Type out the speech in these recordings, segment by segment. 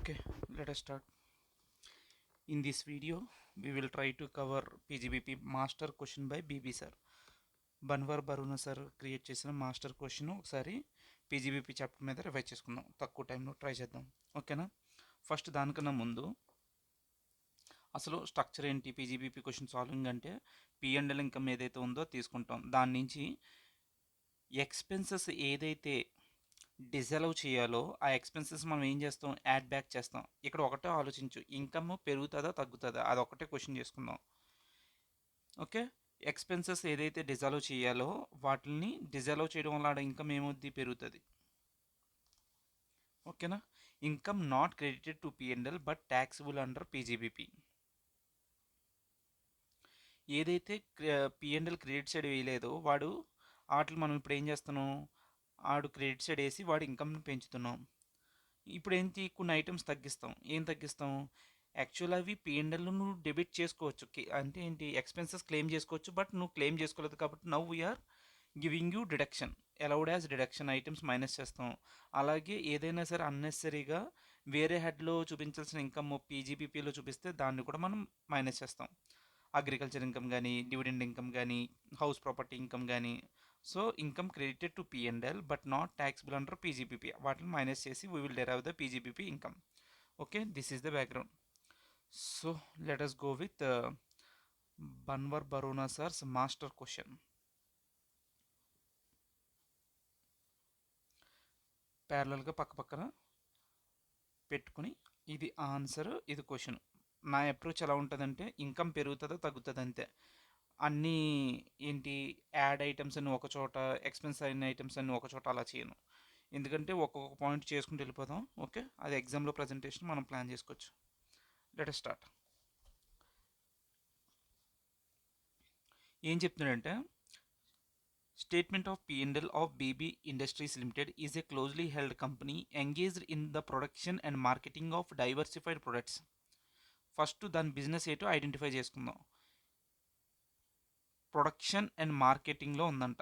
Okay, let us start. In this video, we will try to cover PGBP master question by BB sir. Banwar Baruna sir create చేసిన master question ఒకసారి PGBP chapter మీద revise చేసుకుందాం. తక్కువ టైంలో try చేద్దాం. ఓకేనా? First దానికన్నా ముందు అసలు స్ట్రక్చర్ ఏంటి? పీజీబీపీ క్వశ్చన్ సాల్వింగ్ అంటే P&L ఇన్కమ్ ఏదైతే ఉందో తీసుకుంటాం. దాని నుంచి ఎక్స్పెన్సెస్ ఏదైతే డిజలవ్ చేయాలో ఆ ఎక్స్పెన్సెస్ మనం ఏం చేస్తాం? యాడ్ బ్యాక్ చేస్తాం. ఇక్కడ ఒకటే ఆలోచించు, ఇన్కమ్ పెరుగుతుందా తగ్గుతుందా? అదొకటే క్వశ్చన్ చేసుకుందాం. ఓకే, ఎక్స్పెన్సెస్ ఏదైతే డిజాల్వ్ చేయాలో వాటిని డిజాల్వ్ చేయడం వల్ల ఆడ ఇన్కమ్ ఏమవుద్ది? పెరుగుతుంది. ఓకేనా? Income not credited to P&L but taxable under PGBP. ఏదైతే P&L క్రెడిట్ సైడ్ వేయలేదో వాడు వాటిని మనం ఇప్పుడు ఏం చేస్తున్నాం? ఆడు క్రెడిట్ సైడ్ వేసి వాడు ఇన్కమ్ని పెంచుతున్నాం. ఇప్పుడు ఏంటి? కొన్ని ఐటమ్స్ తగ్గిస్తాం. ఏం తగ్గిస్తాం? యాక్చువల్ అవి P&L నువ్వు డెబిట్ చేసుకోవచ్చు. అంటే ఏంటి? ఎక్స్పెన్సెస్ క్లెయిమ్ చేసుకోవచ్చు. బట్ నువ్వు క్లెయిమ్ చేసుకోలేదు కాబట్టి now we are giving you deduction, allowed as deduction items minus చేస్తాం. అలాగే ఏదైనా సరే అన్నెసరీగా వేరే హెడ్లో చూపించాల్సిన ఇన్కమ్ పీజీబీపీలో చూపిస్తే దాన్ని కూడా మనం మైనస్ చేస్తాం. అగ్రికల్చర్ ఇన్కమ్ కానీ, డివిడెండ్ ఇన్కమ్ కానీ, హౌస్ ప్రాపర్టీ ఇన్కమ్ కానీ. So income credited to P&L but not taxable under PGBP. వాటిని మైనస్ చేసి we will derive the PGBP income. Okay, this is the background. So let us go with Banwar Barona sir's master question. ప్యారలల్గా పక్క పక్కన పెట్టుకుని ఇది answer, ఇది question. నా approach ఎలా ఉంటుందంటే ఇన్కమ్ పెరుగుతుందా తగ్గుతుంది అంతే. అన్నీ ఏంటి యాడ్ ఐటమ్స్ అన్ని ఒక చోట, ఎక్స్పెన్స్ అయిన ఐటమ్స్ అన్ని ఒక చోట అలా చేయను. ఎందుకంటే ఒక్కొక్క పాయింట్ చేసుకుంటూ వెళ్ళిపోదాం. ఓకే, అది ఎగ్జామ్లో ప్రజెంటేషన్ మనం ప్లాన్ చేసుకోవచ్చు. Let us start. ఏం చెప్తున్నాడంటే statement of P&L of BB industries limited is a closely held company engaged in the production and marketing of diversified products. First దాని బిజినెస్ ఏంటో ఐడెంటిఫై చేసుకుందాం. ప్రొడక్షన్ అండ్ మార్కెటింగ్లో ఉందంట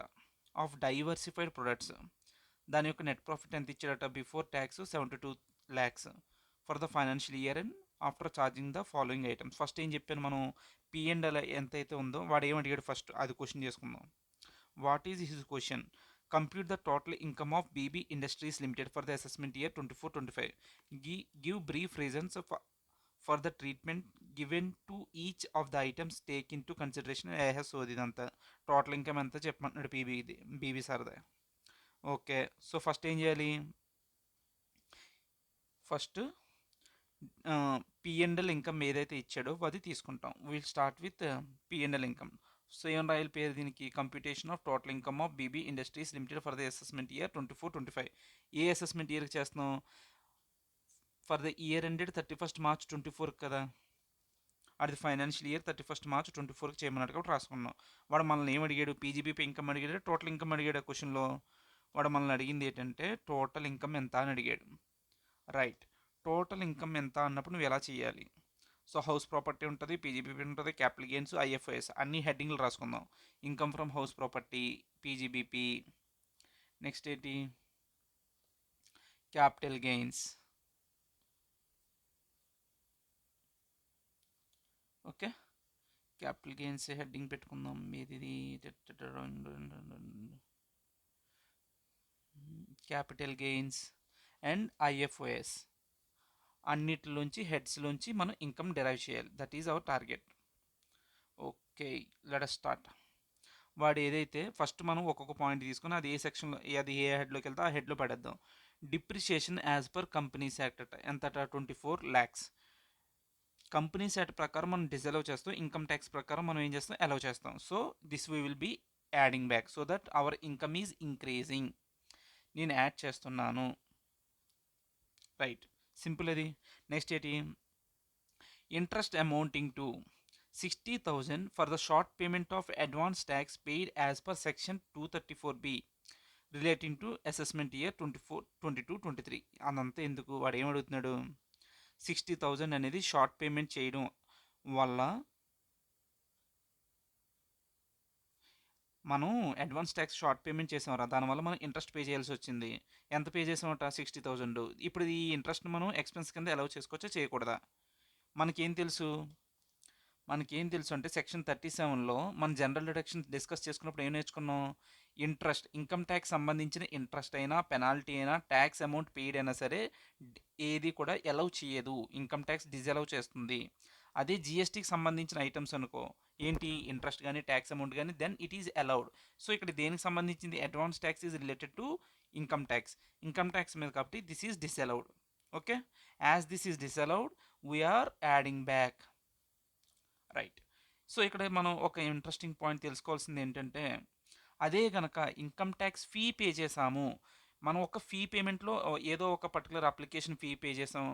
of diversified products. దాని యొక్క net profit ఎంత ఇచ్చాడట? Before tax 72 lakhs for the financial year and after charging the following items. First ఏం చెప్పాను మనం? P&L ఎంత అయితే ఉందో వాడు ఏం అడిగాడు ఫస్ట్, అది క్వశ్చన్ చేసుకుందాం. What is his question? Compute the total income of BB industries limited for the assessment year 24-25. Give brief reasons for the treatment given to each of the items take into consideration. సోది ఇదంతా total income ఎంత చెప్పమంటున్నాడు BB సార్దే. Okay, so first ఏం చేయాలి? First P&L income ఏదైతే ఇచ్చాడో అది తీసుకుంటాం. Will start with P&L income. So ఏం రాయాలి పేరు దీనికి? Computation of total income of BB industries limited for the assessment year 24-25. ఏ అసెస్మెంట్ ఇయర్కి చేస్తున్నాం? For the year ended 31st March 24 కదా. అది ఫైనాన్షియల్ ఇయర్ 31st March 24కి చేయమన్నట్టు కాబట్టి రాసుకున్నాం. వాడు మనల్ని ఏం అడిగాడు? పీజీబీపీ ఇన్కమ్ అడిగాడు, టోటల్ ఇన్కమ్ అడిగాడు. ఆ క్వశ్చన్లో వాడు మనల్ని అడిగింది ఏంటంటే టోటల్ ఇన్కమ్ ఎంత అని అడిగాడు. రైట్, టోటల్ ఇన్కమ్ ఎంత అన్నప్పుడు నువ్వు ఎలా చేయాలి? సో హౌస్ ప్రాపర్టీ ఉంటుంది, పీజీబీపీ ఉంటుంది, క్యాపిటల్ గెయిన్స్, IFIS అన్ని హెడ్డింగ్లు రాసుకుందాం. Income from house property, PGBP. Next ఏంటి? Capital gains. Okay, capital gains heading పెట్టుకుందాం. మీది క్యాపిటల్ గెయిన్స్ అండ్ IFIS అన్నిటిలోంచి హెడ్స్లోంచి మనం ఇన్కమ్ డెరైవ్ చేయాలి. That is our target. Okay, let us start. వాడు ఏదైతే ఫస్ట్ మనం ఒక్కొక్క పాయింట్ తీసుకుని అది ఏ సెక్షన్లో, అది ఏ హెడ్లోకి వెళ్తే ఆ హెడ్లో పడేద్దాం. Depreciation as per companies act అట ఎంతట? 24 lakhs. కంపెనీస్ యాక్ట్ ప్రకారం మనం డిసలవ్ చేస్తాం, ఇన్కమ్ ట్యాక్స్ ప్రకారం మనం ఏం చేస్తాం? అలౌ చేస్తాం. So this we will be adding back so that our income is increasing. నేను యాడ్ చేస్తున్నాను. రైట్, సింపుల్ అది. నెక్స్ట్ ఏంటి? Interest amounting to 60,000 for the short payment of advance tax paid as per section 234B relating to assessment year 22-23. అదంతా ఎందుకు? వాడు ఏమడుగుతున్నాడు? 60,000 అనేది short payment చేయడం వల్ల మనం అడ్వాన్స్ ట్యాక్స్ షార్ట్ పేమెంట్ చేసాంరా, దానివల్ల మనం ఇంట్రెస్ట్ పే చేయాల్సి వచ్చింది. ఎంత పే చేసామట? 60,000. ఇప్పుడు ఈ ఇంట్రెస్ట్ మనం ఎక్స్పెన్స్ కింద అలౌ చేసుకోవచ్చా చేయకూడదా? మనకేం తెలుసు మనకేం తెలుసు అంటే సెక్షన్ 37లో మన జనరల్ డిడక్షన్ డిస్కస్ చేసుకున్నప్పుడు ఏం నేర్చుకున్నాం? ఇంట్రెస్ట్, ఇన్కమ్ ట్యాక్స్ సంబంధించిన ఇంట్రెస్ట్ అయినా, పెనాల్టీ అయినా, ట్యాక్స్ అమౌంట్ పెయిడ్ అయినా సరే ఏది కూడా అలౌ చేయదు, ఇన్కమ్ ట్యాక్స్ డిజలౌ చేస్తుంది. అదే జిఎస్టీకి సంబంధించిన ఐటమ్స్ అనుకో, ఏంటి ఇంట్రెస్ట్ కానీ ట్యాక్స్ అమౌంట్ కానీ, then it is allowed. So ఇక్కడ దేనికి సంబంధించింది? Advance tax is related to income tax మీద, కాబట్టి this is disallowed. Okay, as this is disallowed we're adding back. Right. So ఇక్కడ మనం ఒక ఇంట్రెస్టింగ్ పాయింట్ తెలుసుకోవాల్సింది ఏంటంటే, అదే గనక ఇన్కమ్ ట్యాక్స్ ఫీ పే చేసాము, మనం ఒక ఫీ పేమెంట్లో ఏదో ఒక పర్టికులర్ అప్లికేషన్ ఫీ పే చేసాం,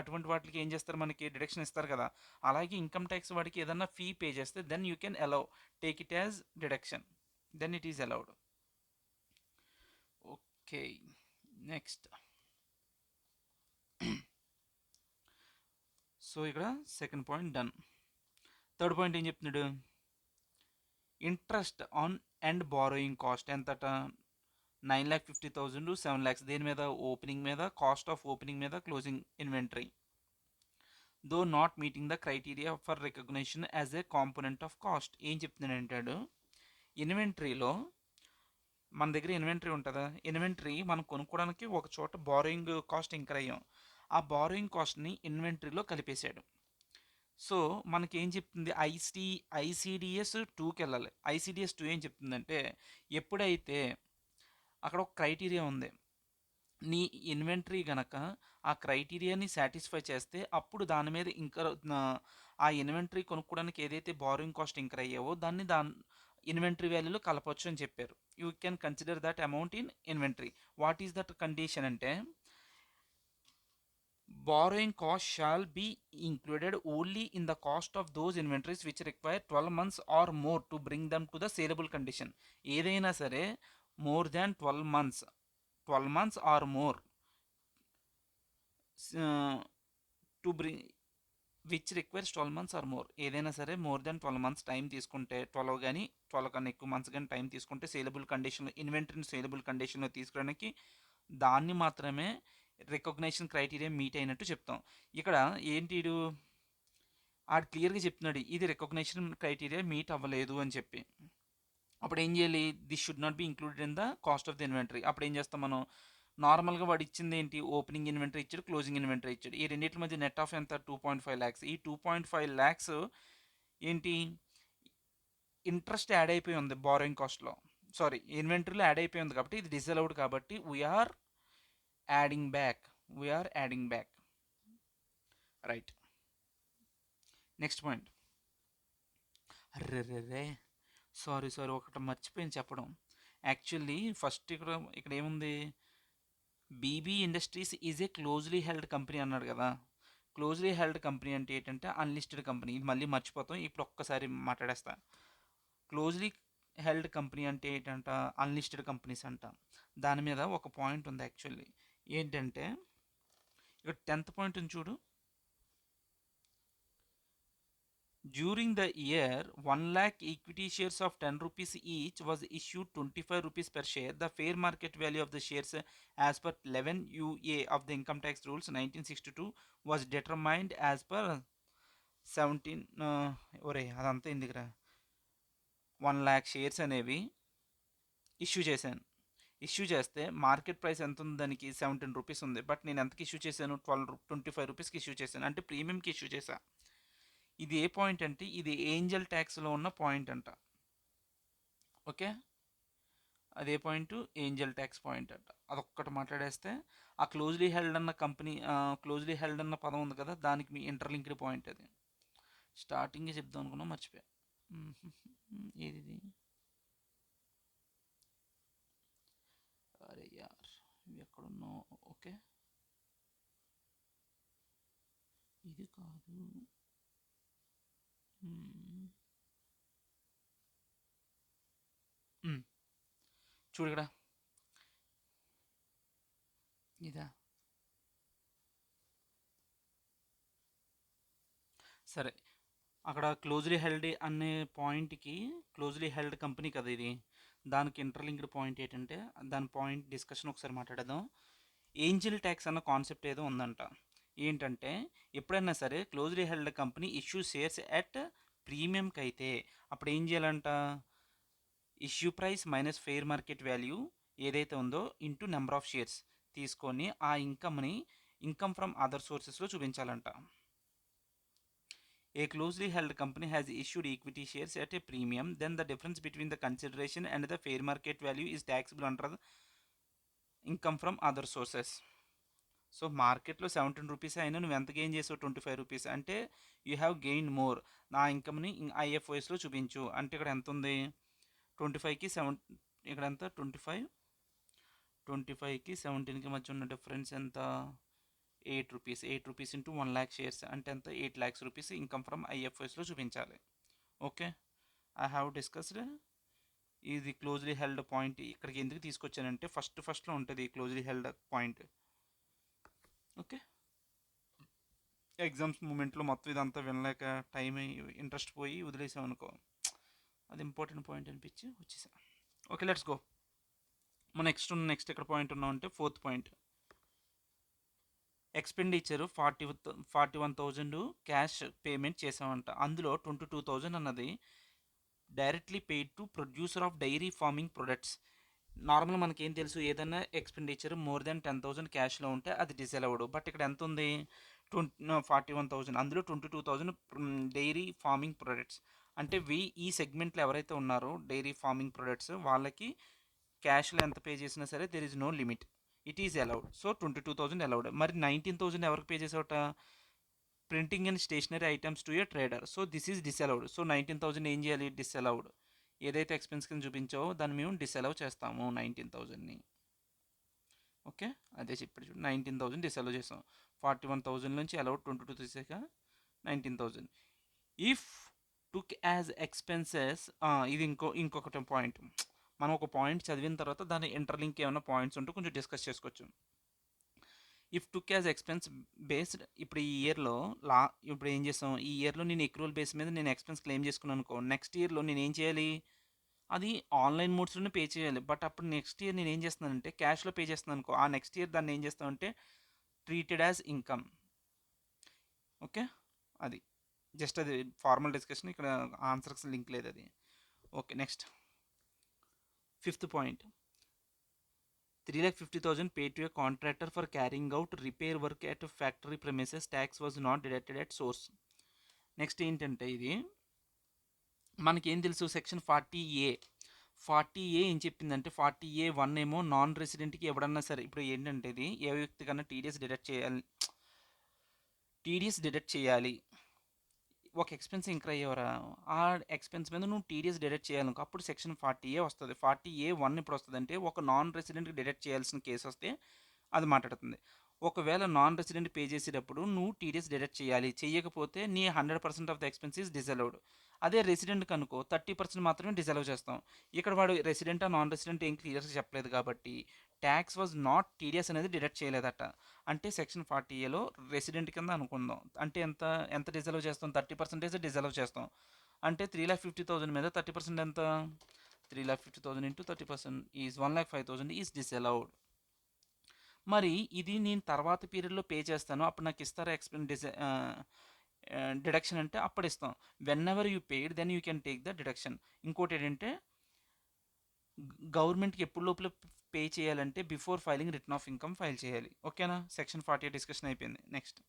అటువంటి వాటికి ఏం చేస్తారు? మనకి డిడక్షన్ ఇస్తారు కదా. అలాగే ఇన్కమ్ ట్యాక్స్ వాడికి ఏదన్నా ఫీ పే చేస్తే then you can allow, take it as deduction, then it is allowed. Okay, next. So ఇక్కడ second point done. Third point ఏం చెప్తున్నాడు? Interest on and borrowing cost ఎంతట? 9,50,000 to 7 lakhs. దేని మీద? Opening మీద, కాస్ట్ ఆఫ్ ఓపెనింగ్ మీద, closing inventory. Though not meeting the criteria for recognition as a component of cost. ఏం చెప్తున్నాడు అంటాడు? ఇన్వెంటరీలో మన దగ్గర ఇన్వెంటరీ ఉంటుందా? ఇన్వెంటరీ మనం కొనుక్కోవడానికి ఒక చోట బారోయింగ్ కాస్ట్ ఇంకర్ అయ్యాం, ఆ బారోయింగ్ కాస్ట్ని ఇన్వెంటరీలో కలిపేశాడు. సో మనకి ఏం చెప్తుంది? ఐసిడిఎస్ 2కి వెళ్ళాలి. ఐసిడిఎస్ 2 ఏం చెప్తుందంటే, ఎప్పుడైతే అక్కడ ఒక క్రైటీరియా ఉంది, నీ ఇన్వెంటరీ గనక ఆ క్రైటీరియాని సాటిస్ఫై చేస్తే అప్పుడు దాని మీద ఇంకా ఆ ఇన్వెంటరీ కొనుక్కోవడానికి ఏదైతే బారోయింగ్ కాస్ట్ ఇంకర్ అయ్యావో దాన్ని ఇన్వెంటరీ వాల్యూలో కలపచ్చు అని చెప్పారు. You can consider that amount in inventory. What is that condition అంటే, borrowing cost shall be included only in the cost of those inventories which require 12 months or more to bring them to the saleable condition. ఏదైనా సరే more than 12 months or more to bring, which requires 12 months or more. ఏదైనా సరే more than 12 months time తీసుకుంటే, 12 కానీ 12 కన్నా ఎక్కువ months కానీ time తీసుకుంటే సేలబుల్ కండిషన్లో, ఇన్వెంటరీని సేలబుల్ కండిషన్లో తీసుకురావడానికి దాన్ని మాత్రమే రికగ్నైజేషన్ క్రైటీరియా మీట్ అయినట్టు చెప్తాం. ఇక్కడ ఏంటి, ఆడు క్లియర్గా చెప్తున్నాడు ఇది రికగ్నైజేషన్ క్రైటీరియా మీట్ అవ్వలేదు అని చెప్పి. అప్పుడు ఏం చేయాలి? This should not be included in the cost of the inventory. అప్పుడు ఏం చేస్తాం మనం? నార్మల్గా వాడు ఇచ్చింది ఏంటి? ఓపెనింగ్ ఇన్వెంటరీ ఇచ్చాడు, క్లోజింగ్ ఇన్వెంటరీ ఇచ్చాడు. ఈ రెండింటి మధ్య నెట్ ఆఫ్ ఎంత? 2.5 lakhs. ఈ 2.5 lakhs ఏంటి? ఇంట్రెస్ట్ యాడ్ అయిపోయి ఉంది బారోయింగ్ కాస్ట్లో, సారీ ఇన్వెంటరీలో యాడ్ అయిపోయి ఉంది, కాబట్టి ఇది డిసలౌడ్, కాబట్టి we're adding back. Right. Next point. అర్రే, సారీ ఒకటి మర్చిపోయింది చెప్పడం. యాక్చువల్లీ ఫస్ట్ ఇక్కడ ఏముంది? BB industries is a closely held company అన్నాడు కదా. క్లోజ్లీ హెల్డ్ కంపెనీ అంటే ఏంటంటే అన్లిస్టెడ్ కంపెనీ. ఇది మళ్ళీ మర్చిపోతాం, ఇప్పుడు ఒక్కసారి మాట్లాడేస్తా. క్లోజ్లీ హెల్డ్ కంపెనీ అంటే ఏంటంట? అన్లిస్టెడ్ కంపెనీస్ అంట. దాని మీద ఒక పాయింట్ ఉంది యాక్చువల్లీ. ఏంటంటే ఇక్కడ 10th పాయింట్ చూడు. During the year, 1 lakh equity shares of 10 rupees each was issued 25 rupees per share. The fair market value of the shares as per 11 UA of the income tax rules 1962 was determined as per 17 ఒరే అదంతా ఎందుకురా, 1 lakh shares అనేవి issue చేస్తే market price ఎంత ఉంది? దానికి 17 rupees ఉంది. But నేను ఎంతకి ఇష్యూ చేశాను? 25 రూపీస్కి ఇష్యూ చేశాను, అంటే ప్రీమియంకి ఇష్యూ చేశా. ఇది ఏ పాయింట్ అంటే, ఇది ఏంజల్ ట్యాక్స్లో ఉన్న పాయింట్ అంట. ఓకే, అదే పాయింట్ ఏంజల్ ట్యాక్స్ పాయింట్ అంట. అదొక్కటి మాట్లాడేస్తే ఆ క్లోజ్లీ హెల్డ్ అన్న కంపెనీ, క్లోజ్లీ హెల్డ్ అన్న పదం ఉంది కదా, దానికి మీ ఇంటర్లింక్డ్ పాయింట్ అది. స్టార్టింగే చెప్దాం అనుకున్నా, మర్చిపోయా. ఏది? అరే యార్, ఇవి ఎక్కడున్నావు? ఓకే, ఇది కాదు. చూడు ఇక్కడ, ఇదా? సరే, అక్కడ క్లోజ్లీ హెల్డ్ అనే పాయింట్కి, క్లోజ్లీ హెల్డ్ కంపెనీ కదా ఇది, దానికి ఇంటర్లింక్డ్ పాయింట్ ఏంటంటే, దాని పాయింట్ డిస్కషన్ ఒకసారి మాట్లాడదాం. ఏంజిల్ ట్యాక్స్ అన్న కాన్సెప్ట్ ఏదో ఉందంట. ఏంటంటే ఎప్పుడైనా సరే closely held company issue shares at ప్రీమియంకి అయితే అప్పుడు ఏం చేయాలంట, issue price minus fair market value ఏదైతే ఉందో ఇంటూ నెంబర్ ఆఫ్ షేర్స్ తీసుకొని ఆ ఇన్కమ్ని ఇన్కమ్ ఫ్రమ్ అదర్ సోర్సెస్లో చూపించాలంట. A closely held company has issued equity shares at a premium, then the difference between the consideration and the fair market value is taxable under the income from other sources. So మార్కెట్లో 17 rupees అయినా నువ్వు ఎంత gain చేసావు, 25 rupees అంటే you have gain more. నా ఇన్కమ్ని ఐఎఫ్ఓఎస్లో చూపించు అంటే ఇక్కడ ఎంత ఉంది, 25కి 7, ఇక్కడ ఎంత 25కి 17కి మధ్య ఉన్న డిఫరెన్స్ ఎంత, 8 రూపీస్ ఇంటూ 1 lakh షేర్స్ అంటే ఎంత, 8 lakhs రూపీస్ ఇన్కమ్ ఫ్రమ్ ఐఎఫ్ఓఎస్లో చూపించాలి. ఓకే, ఐ హ్యావ్ డిస్కస్డ్ ఇది క్లోజ్లీ హెల్డ్ పాయింట్. ఇక్కడికి ఎందుకు తీసుకొచ్చానంటే ఫస్ట్లో ఉంటుంది closely held point. Okay, exams మూమెంట్లో మొత్తం ఇదంతా వినలేక టైం ఇంట్రెస్ట్ పోయి వదిలేసాం అనుకో, అది ఇంపార్టెంట్ పాయింట్ అనిపించి వచ్చేసా. Okay, let's go. మన నెక్స్ట్ ఎక్కడ పాయింట్ ఉన్నామంటే 4th point. Expenditure 41,000 cash payment చేసామంట. అందులో 22,000 అన్నది directly paid to producer of dairy farming products. Normal మనకేం తెలుసు, ఏదైనా ఎక్స్పెండిచర్ మోర్ దెన్ 10,000 క్యాష్లో ఉంటే అది డిసలౌడ్. బట్ ఇక్కడ ఎంత ఉంది, 41,000, అందులో 22,000 డైరీ ఫార్మింగ్ ప్రొడక్ట్స్. అంటే ఈ సెగ్మెంట్లో ఎవరైతే ఉన్నారో డైరీ ఫార్మింగ్ ప్రొడక్ట్స్ వాళ్ళకి క్యాష్లో ఎంత పే చేసినా సరే there is no limit, it is allowed. So 22,000 allowed. మరి 19,000 ఎవరికి పే చేసావట, printing and stationery items to a trader. So this is disallowed. So 19,000 ఏం చేయాలి, డిసలౌడ్. ఏదైతే ఎక్స్పెన్స్ కింద చూపించావో దాన్ని మేము డిసలౌ చేస్తాము 19,000ని. ఓకే, అదే చెప్పాడు చూడు, 19,000 డిసలౌ చేస్తాం. 41,000 నుంచి అలౌడ్ 22 తీసాక 19,000. ఇఫ్ టుక్ యాజ్ ఎక్స్పెన్సెస్, ఇది ఇంకొకటి పాయింట్. మనం ఒక పాయింట్ చదివిన తర్వాత దాని ఇంటర్లింక్ ఏమైనా పాయింట్స్ ఉంటే కొంచెం డిస్కస్ చేసుకోవచ్చు. If took as expense based, ఇప్పుడు ఈ ఇయర్లో ఇప్పుడు ఏం చేస్తాం, ఈ ఇయర్లో నేను ఎక్రూవల్ బేస్ మీద నేను ఎక్స్పెన్స్ క్లెయిమ్ చేసుకున్నాను అనుకో, నెక్స్ట్ ఇయర్లో నేను ఏం చేయాలి, అది ఆన్లైన్ మోడ్స్లోనే పే చేయాలి. బట్ అప్పుడు నెక్స్ట్ ఇయర్ నేను ఏం చేస్తున్నానంటే క్యాష్లో పే చేస్తున్నాను అనుకో, ఆ నెక్స్ట్ ఇయర్ దాన్ని ఏం చేస్తామంటే ట్రీటెడ్ యాజ్ ఇన్కమ్. ఓకే, అది జస్ట్ అది ఫార్మల్ డిస్కషన్, ఇక్కడ ఆన్సర్స్ లింక్ లేదు అది. Okay, next 5th point. 3,50,000 paid to a contractor for carrying out repair work at factory premises. Tax was not deducted at source. Next ఏంటంటే ఇది మనకేం తెలుసు, section 40A ఏం చెప్పిందంటే 40A(1) ఏమో నాన్ రెసిడెంట్కి ఎవడన్నా సరే, ఇప్పుడు ఏంటంటే ఇది ఏ వ్యక్తి కన్నా టీడీఎస్ డిడక్ట్ చేయాలి. ఒక ఎక్స్పెన్స్ ఇంక్ర్ అయ్యేవరా, ఆ ఎక్స్పెన్స్ మీద నువ్వు టీడీఎస్ డిడక్ట్ చేయాలనుకో అప్పుడు సెక్షన్ 40A వస్తుంది. 40A(1) ఇప్పుడు వస్తుంది అంటే ఒక నాన్ రెసిడెంట్కి డిడక్ట్ చేయాల్సిన కేసు వస్తే అది మాట్లాడుతుంది. ఒకవేళ నాన్ రెసిడెంట్ పే చేసేటప్పుడు నువ్వు టీడీఎస్ డిడక్ట్ చేయాలి, చేయకపోతే నీ 100% of the expense is disallowed. అదే రెసిడెంట్ కనుకో 30% మాత్రమే డిసలౌ చేస్తాం. ఇక్కడ వాడు రెసిడెంటా నాన్ రెసిడెంట్ ఏం క్లియర్గా చెప్పలేదు కాబట్టి ట్యాక్స్ వాజ్ నాట్, టీడీఎస్ అనేది డిడక్ట్ చేయలేదట. అంటే సెక్షన్ 40Aలో రెసిడెంట్ కింద అనుకుందాం. అంటే ఎంత ఎంత డిసలౌ చేస్తాం, 30% డిసలౌ చేస్తాం. అంటే 3,50,000 మీద 30% ఎంత, 3,50,000 ఇంటూ 30% ఈజ్ 1,05,000 ఈజ్ డిసలౌడ్. మరి ఇది నేను తర్వాత పీరియడ్లో పే చేస్తాను, అప్పుడు నాకు ఇస్తారా డిడక్షన్ అంటే అప్పుడు ఇస్తాం. Whenever you paid then you can take the deduction. ఇంకోటి ఏంటంటే గవర్నమెంట్కి ఎప్పుడు లోపల పే చేయాలంటే before filing return of income file చేయాలి. ఓకేనా, సెక్షన్ 40 డిస్కషన్ అయిపోయింది. Next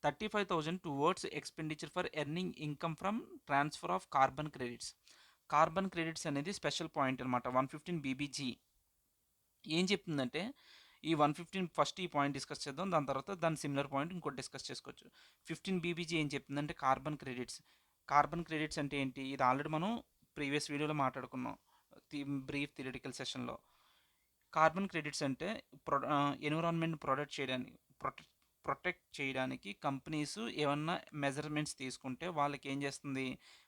35,000 towards expenditure for earning income from transfer of carbon credits. Carbon credits అనేది స్పెషల్ పాయింట్ అనమాట. 115 BBG ఏం చెప్తుందంటే, ఈ 115 ఫస్ట్ ఈ పాయింట్ డిస్కస్ చేద్దాం, దాని తర్వాత దాని సిమిలర్ పాయింట్ ఇంకోటి డిస్కస్ చేసుకోవచ్చు. 15 BBG ఏం చెప్తుందంటే కార్బన్ క్రెడిట్స్. కార్బన్ క్రెడిట్స్ అంటే ఏంటి, ఇది ఆల్రెడీ మనం ప్రీవియస్ వీడియోలో మాట్లాడుకున్నాం బ్రీఫ్ థియరిటికల్ సెషన్లో. కార్బన్ క్రెడిట్స్ అంటే ఎన్విరాన్మెంట్ ప్రొటెక్ట్ చేయడానికి కంపెనీస్ ఏమన్నా మెజర్మెంట్స్ తీసుకుంటే వాళ్ళకి ఏం చేస్తుంది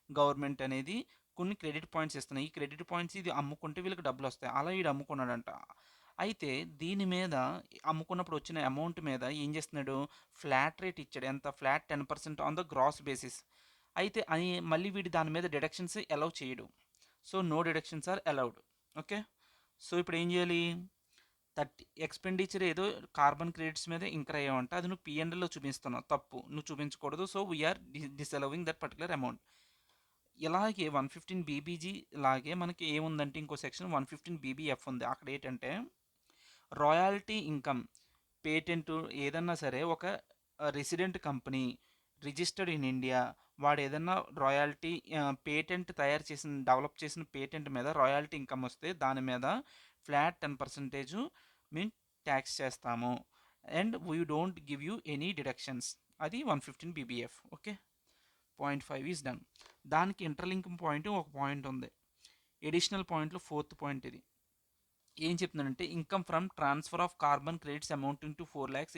గవర్నమెంట్ అనేది కొన్ని క్రెడిట్ పాయింట్స్ ఇస్తున్నాయి. ఈ క్రెడిట్ పాయింట్స్ ఇది అమ్ముకుంటే వీళ్ళకి డబ్బులు వస్తాయి. అలా వీడు అమ్ముకున్నాడంట. అయితే దీని మీద అమ్ముకున్నప్పుడు వచ్చిన అమౌంట్ మీద ఏం చేస్తున్నాడు, ఫ్లాట్ రేట్ ఇచ్చాడు. ఎంత, flat 10% on the gross basis. అయితే అని మళ్ళీ వీడు దాని మీద డిడక్షన్స్ అలౌ చేయడు. So no deductions are allowed. Okay. So ఇప్పుడు ఏం చేయాలి? ఎక్స్పెండిచర్ ఏదో కార్బన్ క్రెడిట్స్ మీద ఇంకర్ అయ్యావంట, అది నువ్వు పిఎన్ఎల్లో చూపిస్తున్నావు, తప్పు, నువ్వు చూపించకూడదు. So we're disallowing that particular amount. ఇలాగే 115 బీబీజీ లాగే మనకి ఏముందంటే ఇంకో సెక్షన్ 115 బీబీఎఫ్ ఉంది. అక్కడ ఏంటంటే రాయల్టీ ఇన్కమ్, పేటెంట్ ఏదన్నా సరే ఒక resident company registered in India వాడు ఏదన్నా రాయల్టీ పేటెంట్ తయారు చేసిన డెవలప్ చేసిన పేటెంట్ మీద రాయల్టీ ఇన్కమ్ వస్తే దాని మీద ఫ్లాట్ 10% మేము ట్యాక్స్ చేస్తాము. And we don't give you any deductions. అది 115 BBF. Okay. Point 5 is done. దానికి ఇంటర్లింకింగ్ పాయింట్ ఒక పాయింట్ ఉంది, ఎడిషనల్ పాయింట్లో 4th పాయింట్. ఇది ఏం చెప్తుందంటే income from transfer of carbon credits amounting to 4 lakhs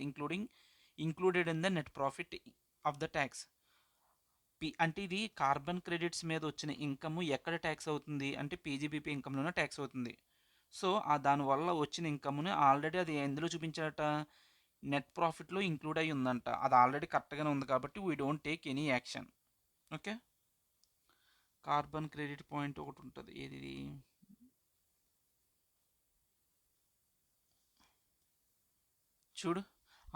included in the net profit of the tax. అంటే ఇది కార్బన్ క్రెడిట్స్ మీద వచ్చిన ఇన్కమ్ ఎక్కడ ట్యాక్స్ అవుతుంది అంటే పీజీబీపీ ఇన్కమ్లోనే ట్యాక్స్ అవుతుంది. సో దానివల్ల వచ్చిన ఇన్కమ్ని ఆల్రెడీ అది ఎందులో చూపించారట, నెట్ ప్రాఫిట్లో ఇంక్లూడ్ అయ్యి ఉందంట. అది ఆల్రెడీ కరెక్ట్గానే ఉంది కాబట్టి we don't take any action. Okay. Carbon credit point ఒకటి ఉంటుంది, ఏది చూడు,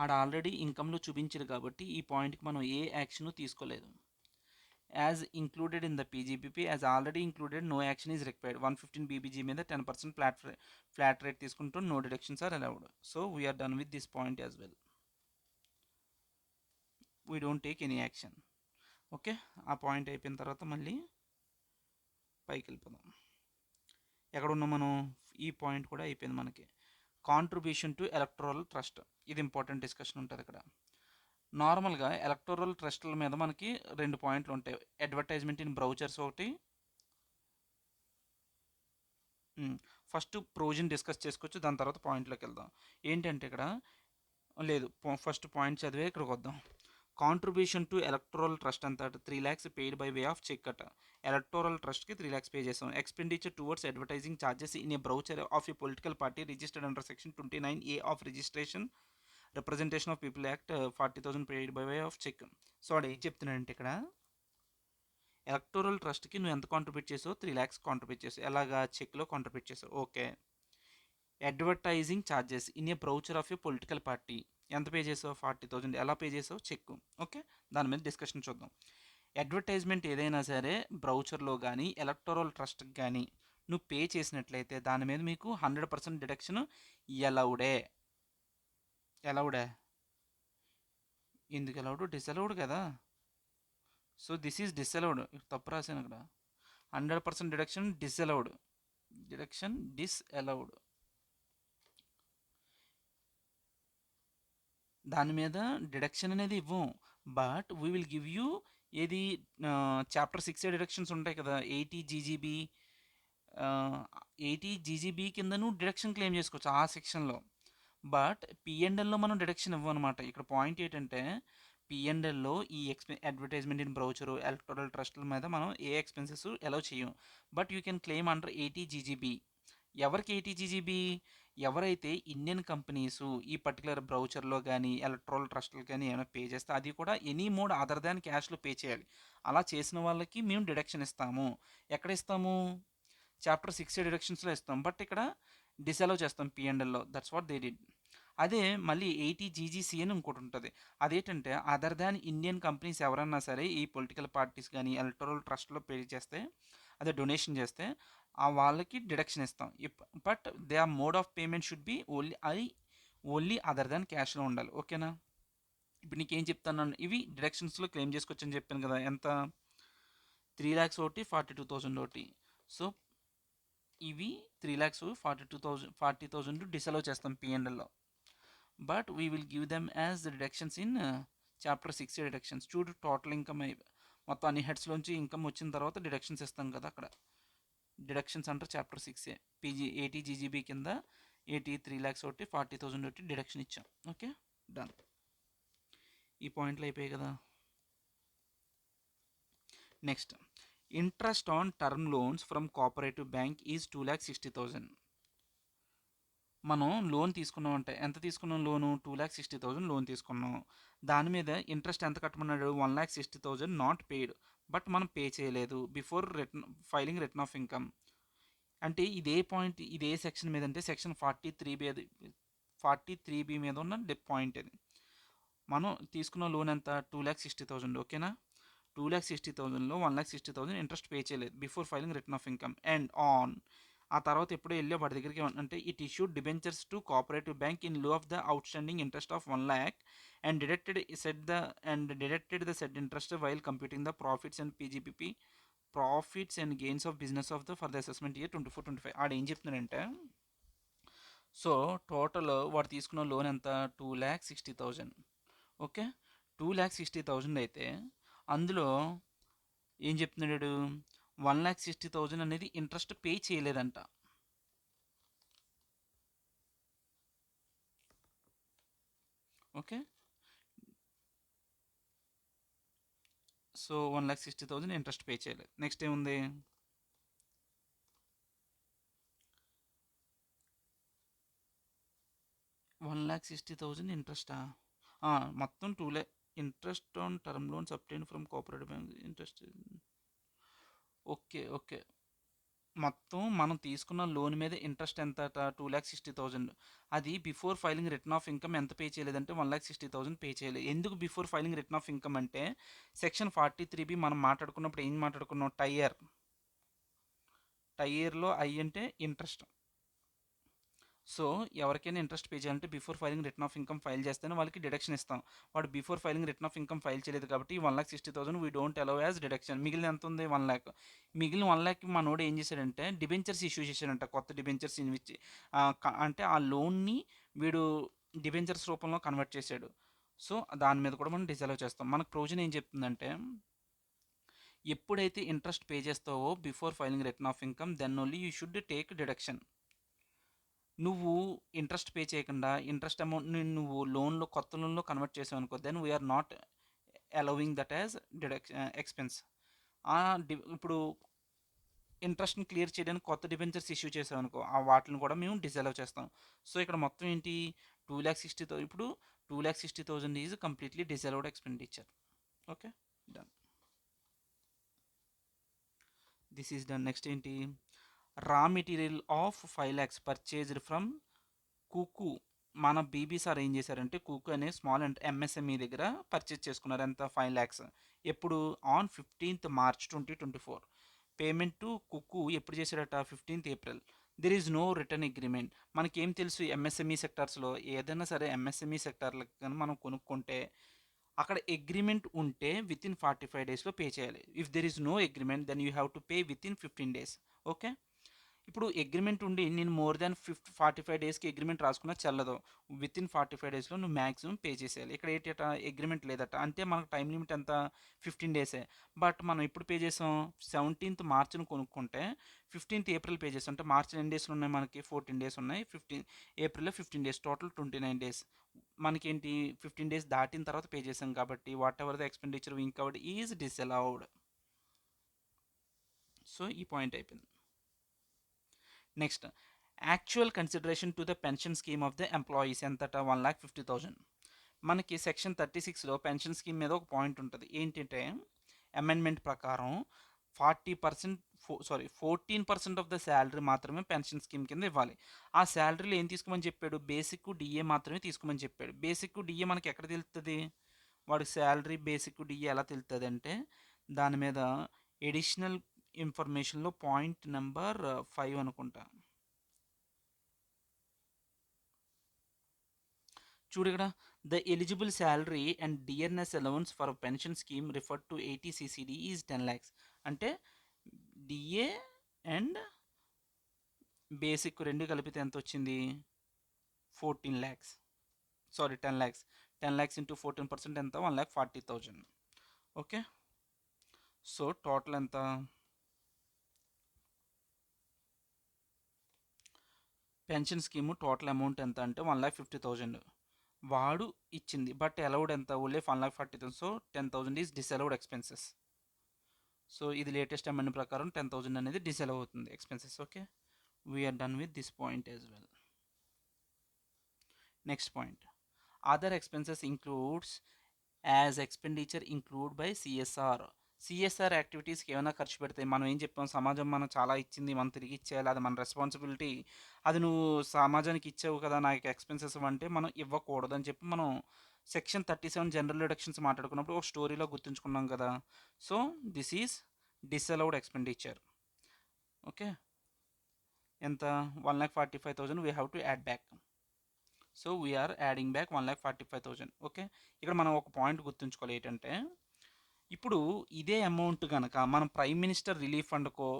ఆడ ఆల్రెడీ ఇన్కమ్లో చూపించారు కాబట్టి ఈ పాయింట్కి మనం ఏ యాక్షన్ తీసుకోలేదు. As included in the PGPP as already included no action is required. 115 BBG మీద 10% ఫ్లాట్ రేట్ తీసుకుంటూ no deductions are allowed. So we're done with this point as well. We don't take any action. Okay. ఆ point అయిపోయిన తర్వాత మళ్ళీ పైకి వెళ్ళిపోదాం. ఎక్కడ ఉన్నాం మనం? ఈ పాయింట్ కూడా అయిపోయింది మనకి. కాంట్రిబ్యూషన్ టు ఎలక్టోరల్ ట్రస్ట్, ఇది ఇంపార్టెంట్ డిస్కషన్ ఉంటుంది ఇక్కడ. నార్మల్గా ఎలక్టోరల్ ట్రస్ట్ల మీద మనకి 2 పాయింట్లు ఉంటాయి, అడ్వర్టైజ్మెంట్ ఇన్ బ్రౌచర్స్ ఒకటి. ఫస్ట్ ప్రోజన్ డిస్కస్ చేసుకోవచ్చు, దాని తర్వాత పాయింట్లోకి వెళ్దాం. ఏంటంటే ఇక్కడ లేదు, ఫస్ట్ పాయింట్ చదివే ఇక్కడికి వద్దాం. కాంట్రిబ్యూషన్ టు ఎలక్టోరల్ ట్రస్ట్ అంత 3 lakhs paid by way of cheque అట. ఎలక్టోరల్ ట్రస్ట్కి 3 lakhs పే చేసాం. Expenditure towards advertising charges in a brochure of a political party registered under section 29A of registration representation of people act 40,000 paid by way of cheque. So అది ఏం చెప్తున్నానంటే ఇక్కడ electoral ట్రస్ట్కి నువ్వు ఎంత contribute చేసావు? 3 lakhs contribute చేసావు. ఎలాగా? చెక్లో contribute చేసావు. Okay. Advertising charges in a brochure of a political party ఎంత పే చేసావు? 40,000. ఎలా పే చేసావు? చెక్. ఓకే. దాని మీద డిస్కషన్ చూద్దాం. అడ్వర్టైజ్మెంట్ ఏదైనా సరే బ్రౌచర్లో కానీ ఎలక్టోరల్ ట్రస్ట్కి కానీ నువ్వు పే చేసినట్లయితే దాని మీద మీకు 100% డిడక్షన్ ఎలౌడే. ఎలౌడే ఎందుకు ఎలౌడ్? డిసలౌడ్ కదా. So this is disallowed. తప్పు రాశాను అక్కడ. 100% డిడక్షన్ డిసలౌడ్. Deduction disallowed. దాని మీద డిడక్షన్ అనేది ఇవ్వం. But we will give you ఏది చాప్టర్ 6 డిడక్షన్స్ ఉంటాయి కదా, 80 జీజీబీ. 80 జీజీబీ కింద నువ్వు డిడక్షన్ క్లెయిమ్ చేసుకోవచ్చు ఆ సెక్షన్లో. బట్ పిఎన్ఎల్లో మనం డిడక్షన్ ఇవ్వనమాట. ఇక్కడ పాయింట్ ఏంటంటే పిఎన్ఎల్లో ఈ అడ్వర్టైజ్మెంట్ ఇన్ బ్రౌచరు ఎలక్టోరల్ ట్రస్ట్ల మీద మనం ఏ ఎక్స్పెన్సెస్ అలౌ చేయం. But you can claim under 80 GGB. ఎవరికి 80 జీజీబీ? ఎవరైతే ఇండియన్ కంపెనీస్ ఈ పర్టికులర్ బ్రౌచర్లో కానీ ఎలక్ట్రల్ ట్రస్ట్లు కానీ ఏమైనా పే చేస్తే అది కూడా ఎనీ మోడ్ అదర్ దాన్ క్యాష్లో పే చేయాలి. అలా చేసిన వాళ్ళకి మేము డిడక్షన్ ఇస్తాము. ఎక్కడ ఇస్తాము? చాప్టర్ 6 డిడక్షన్స్లో ఇస్తాం. బట్ ఇక్కడ డిసలవ్ చేస్తాం పిఎన్ఎల్లో. That's what they did. అదే మళ్ళీ 80 జీజీసీ అని ఇంకోటి ఉంటుంది. అదేంటంటే అదర్ దాన్ ఇండియన్ కంపెనీస్ ఎవరన్నా సరే ఈ పొలిటికల్ పార్టీస్ కానీ ఎలక్టోరల్ ట్రస్ట్లో పే చేస్తే, అదే డొనేషన్ చేస్తే ఆ వాళ్ళకి డిడక్షన్ ఇస్తాం. But they are mode of payment should be only other than క్యాష్లో ఉండాలి. ఓకేనా? ఇప్పుడు నీకేం చెప్తాను, ఇవి డిడక్షన్స్లో క్లెయిమ్ చేసుకోవచ్చు అని చెప్పాను కదా. ఎంత? 3 lakhs ఒకటి, 42,000 ఒకటి. సో ఇవి 3 lakhs 40,000 డిసలవ్ చేస్తాం పిఎన్ఎల్లో. But we will give them as the deductions in chapter 6 deductions. చూడు, టోటల్ ఇన్కమ్ మొత్తం అన్ని హెడ్స్లోంచి ఇన్కమ్ వచ్చిన తర్వాత డిడక్షన్స్ ఇస్తాం కదా, అక్కడ డిడక్షన్స్ అంటారు చాప్టర్ 6 80 జీజీబీ కింద 3 lakhs ఒకటి, 40,000 ఒకటి డిడక్షన్ ఇచ్చాం. Okay, done. ఈ పాయింట్లు అయిపోయాయి కదా. Next, interest on term loans from cooperative bank is 2,60,000. మనం లోన్ తీసుకున్నాం అంటే ఎంత తీసుకున్నాం? లోను 2,60,000 లోన్ తీసుకున్నాం. దాని మీద ఇంట్రెస్ట్ ఎంత కట్టమన్నాడు? 1,60,000 నాట్ పెయిడ్ బట్ మనం పే చేయలేదు before return filing return of income. అంటే ఇదే పాయింట్ ఇదే సెక్షన్ మీద అంటే సెక్షన్ 43 బి, అది 43 బి మీద ఉన్న పాయింట్ ఇది. మనం తీసుకున్న లోన్ ఎంత 2,60,000, ఓకేనా. 2,60,000లో 1,60,000 ఇంట్రెస్ట్ పే చేయలేదు before filing return of income and on. ఆ తర్వాత ఎప్పుడో వెళ్ళి వాడి దగ్గరికి అంటే it issued debentures to cooperative bank in lieu of the outstanding interest of 1 lakh and deducted the said interest while computing the profits and PGPP profits and gains of business of the for the assessment year 24-25. ఆడ ఏం చెప్తున్నాడంటే, so total వాడు తీసుకున్న loan ఎంత 2,60,000, okay. 2,60,000 అయితే అందులో ఏం చెప్తున్నాడు 1,60,000 అనేది ఇంట్రెస్ట్ పే చేయలేదంట, ఓకే. సో 1,60,000 ఇంట్రెస్ట్ పే చేయలేదు. నెక్స్ట్ ఏముంది 1,60,000 ఇంట్రెస్టా, మొత్తం 2 lakh interest on term loans obtained from cooperative bank interest. Okay, okay. మొత్తం మనం తీసుకున్న లోన్ మీద ఇంట్రెస్ట్ ఎంత 2,60,000. అది before filing return of income ఎంత పే చేయలేదంటే 1,60,000 పే చేయలేదు. ఎందుకు before filing return of income అంటే సెక్షన్ 43B మనం మాట్లాడుకున్నప్పుడు ఏం మాట్లాడుకున్నాం, టైర్లో ఐ అంటే ఇంట్రెస్ట్. సో ఎవరికైనా ఇంట్రెస్ట్ పే చేయాలంటే before filing return of income file చేస్తేనే వాళ్ళకి డిడక్షన్ ఇస్తాం. వాడు before filing return of income file చేయలేదు కాబట్టి 1,60,000 we don't allow as deduction. మిగిలిన ఎంత ఉంది 1 lakh. మిగిలిన 1 lakh మనోడు ఏం చేశాడంటే డిబెంచర్స్ ఇష్యూ చేశాడంట, కొత్త డిబెంచర్స్ ఇచ్చి అంటే ఆ లోన్ని వీడు డిబెంచర్స్ రూపంలో కన్వర్ట్ చేశాడు. సో దాని మీద కూడా మనం డిసలవ్ చేస్తాం. మనకు ప్రొవిజన్ ఏం చెప్తుందంటే, ఎప్పుడైతే ఇంట్రెస్ట్ పే చేస్తావో before filing return of income then only you should take deduction. నువ్వు ఇంట్రెస్ట్ పే చేయకుండా ఇంట్రెస్ట్ అమౌంట్‌ని నువ్వు కొత్త లోన్‌లో కన్వర్ట్ చేసావనుకో, then we're not allowing that as expense. ఇప్పుడు ఇంట్రెస్ట్‌ని క్లియర్ చేయడానికి కొత్త డిబెంచర్స్ ఇష్యూ చేసావనుకో, వాటిని కూడా మేము డిసలౌ చేస్తాం. సో ఇక్కడ మొత్తం ఏంటి 2,60,000, ఇప్పుడు 2,60,000 is completely disallowed expenditure. Okay, done. This is done. Next ఏంటి, raw material of 5 lakhs purchased from Kuku. మన బీబీ సార్ ఏం చేశారంటే కుకు అనే స్మాల్ అండ్ ఎంఎస్ఎంఈ దగ్గర పర్చేజ్ చేసుకున్నారు ఎంత 5 lakhs. ఎప్పుడు on 15th March 2024. Payment to Kuku ఎప్పుడు చేశాడట 15th April. There is no written agreement. మనకేం తెలుసు ఎంఎస్ఎంఈ సెక్టార్స్లో ఏదైనా సరే ఎంఎస్ఎంఈ సెక్టార్లకు కానీ మనం కొనుక్కుంటే అక్కడ అగ్రిమెంట్ ఉంటే విత్ ఇన్ 45 డేస్లో పే చేయాలి. If there is no agreement then you have to pay within 15 days, okay. ఇప్పుడు అగ్రిమెంట్ ఉండి నేను మోర్ దాన్ 45 డేస్కి అగ్రిమెంట్ రాసుకున్నా చెల్లదు. విత్ ఇన్ 45 డేస్లో నువ్వు మ్యాక్సిమం పే చేసేయాలి. ఇక్కడ ఏంటట అగ్రిమెంట్ లేదట, అంటే మనకు టైం లిమిట్ ఎంత 15 డేసే. బట్ మనం ఎప్పుడు పే చేసాం 17th Marchను కొనుక్కుంటే 15th April పే చేసాం. అంటే మార్చి ఎన్ని డేస్లు ఉన్నాయి మనకి 14 డేస్ ఉన్నాయి, ఏప్రిల్లో 15 డేస్, టోటల్ 29 days. మనకేంటి 15 డేస్ దాటిన తర్వాత పే చేసాం కాబట్టి whatever the expenditure incurred is disallowed. So ఈ పాయింట్ అయిపోయింది. Next, actual consideration to the pension scheme of the employees ఎంతట 1,50,000. మనకి సెక్షన్ 36లో పెన్షన్ స్కీమ్ మీద ఒక పాయింట్ ఉంటుంది. ఏంటంటే అమెండ్మెంట్ ప్రకారం 14% ఆఫ్ ద శాలరీ మాత్రమే పెన్షన్ స్కీమ్ కింద ఇవ్వాలి. ఆ శాలరీలో ఏం తీసుకోమని చెప్పాడు, బేసిక్ డిఏ మాత్రమే తీసుకోమని చెప్పాడు. బేసిక్ డిఏ మనకి ఎక్కడ తెలుస్తుంది, వాడి శాలరీ బేసిక్ డిఏ ఎలా తెలుస్తుంది అంటే దాని మీద ఎడిషనల్ ఇన్ఫర్మేషన్లో పాయింట్ నెంబర్ 5 అనుకుంటా. చూడు ఇక్కడ, the eligible salary and DNS allowance for pension scheme refer to 80 CCD is 10 lakhs. అంటే డిఏ అండ్ బేసిక్ రెండు కలిపితే ఎంత వచ్చింది 14 lakhs, sorry 10 lakhs. 10 lakhs into 14% ఎంత 1,40,000, ఓకే. సో టోటల్ ఎంత, పెన్షన్ స్కీమ్ టోటల్ అమౌంట్ ఎంత అంటే 1,50,000 వాడు ఇచ్చింది. బట్ అలౌడ్ ఎంత only 1,40,000. So 10,000 is disallowed expenses. So ఇది లేటెస్ట్ అమెండ్ ప్రకారం 10,000 అనేది డిసలౌ అవుతుంది expenses, okay. We're done with this point as well. Next point, other expenses includes as expenditure include by CSR. CSR యాక్టివిటీస్కి ఏమైనా ఖర్చు పెడితే మనం ఏం చెప్పాం, సమాజం మనం చాలా ఇచ్చింది, మనం తిరిగి ఇచ్చేయాలి, అది మన రెస్పాన్సిబిలిటీ. అది నువ్వు సమాజానికి ఇచ్చావు కదా, నాకు ఎక్స్పెన్సెస్ అంటే మనం ఇవ్వకూడదు అని చెప్పి మనం సెక్షన్ 37 జనరల్ రిడక్షన్స్ మాట్లాడుకున్నప్పుడు ఒక స్టోరీలో గుర్తుంచుకున్నాం కదా. So this is disallowed expenditure. Okay, ఎంత? 1,45,000 we have to add back. So we're adding back 1,45,000. Okay, ఇక్కడ మనం ఒక పాయింట్ గుర్తుంచుకోవాలి ఏంటంటే, ఇప్పుడు ఇదే అమౌంట్ కనుక మనం ప్రైమ్ మినిస్టర్ రిలీఫ్ ఫండ్కో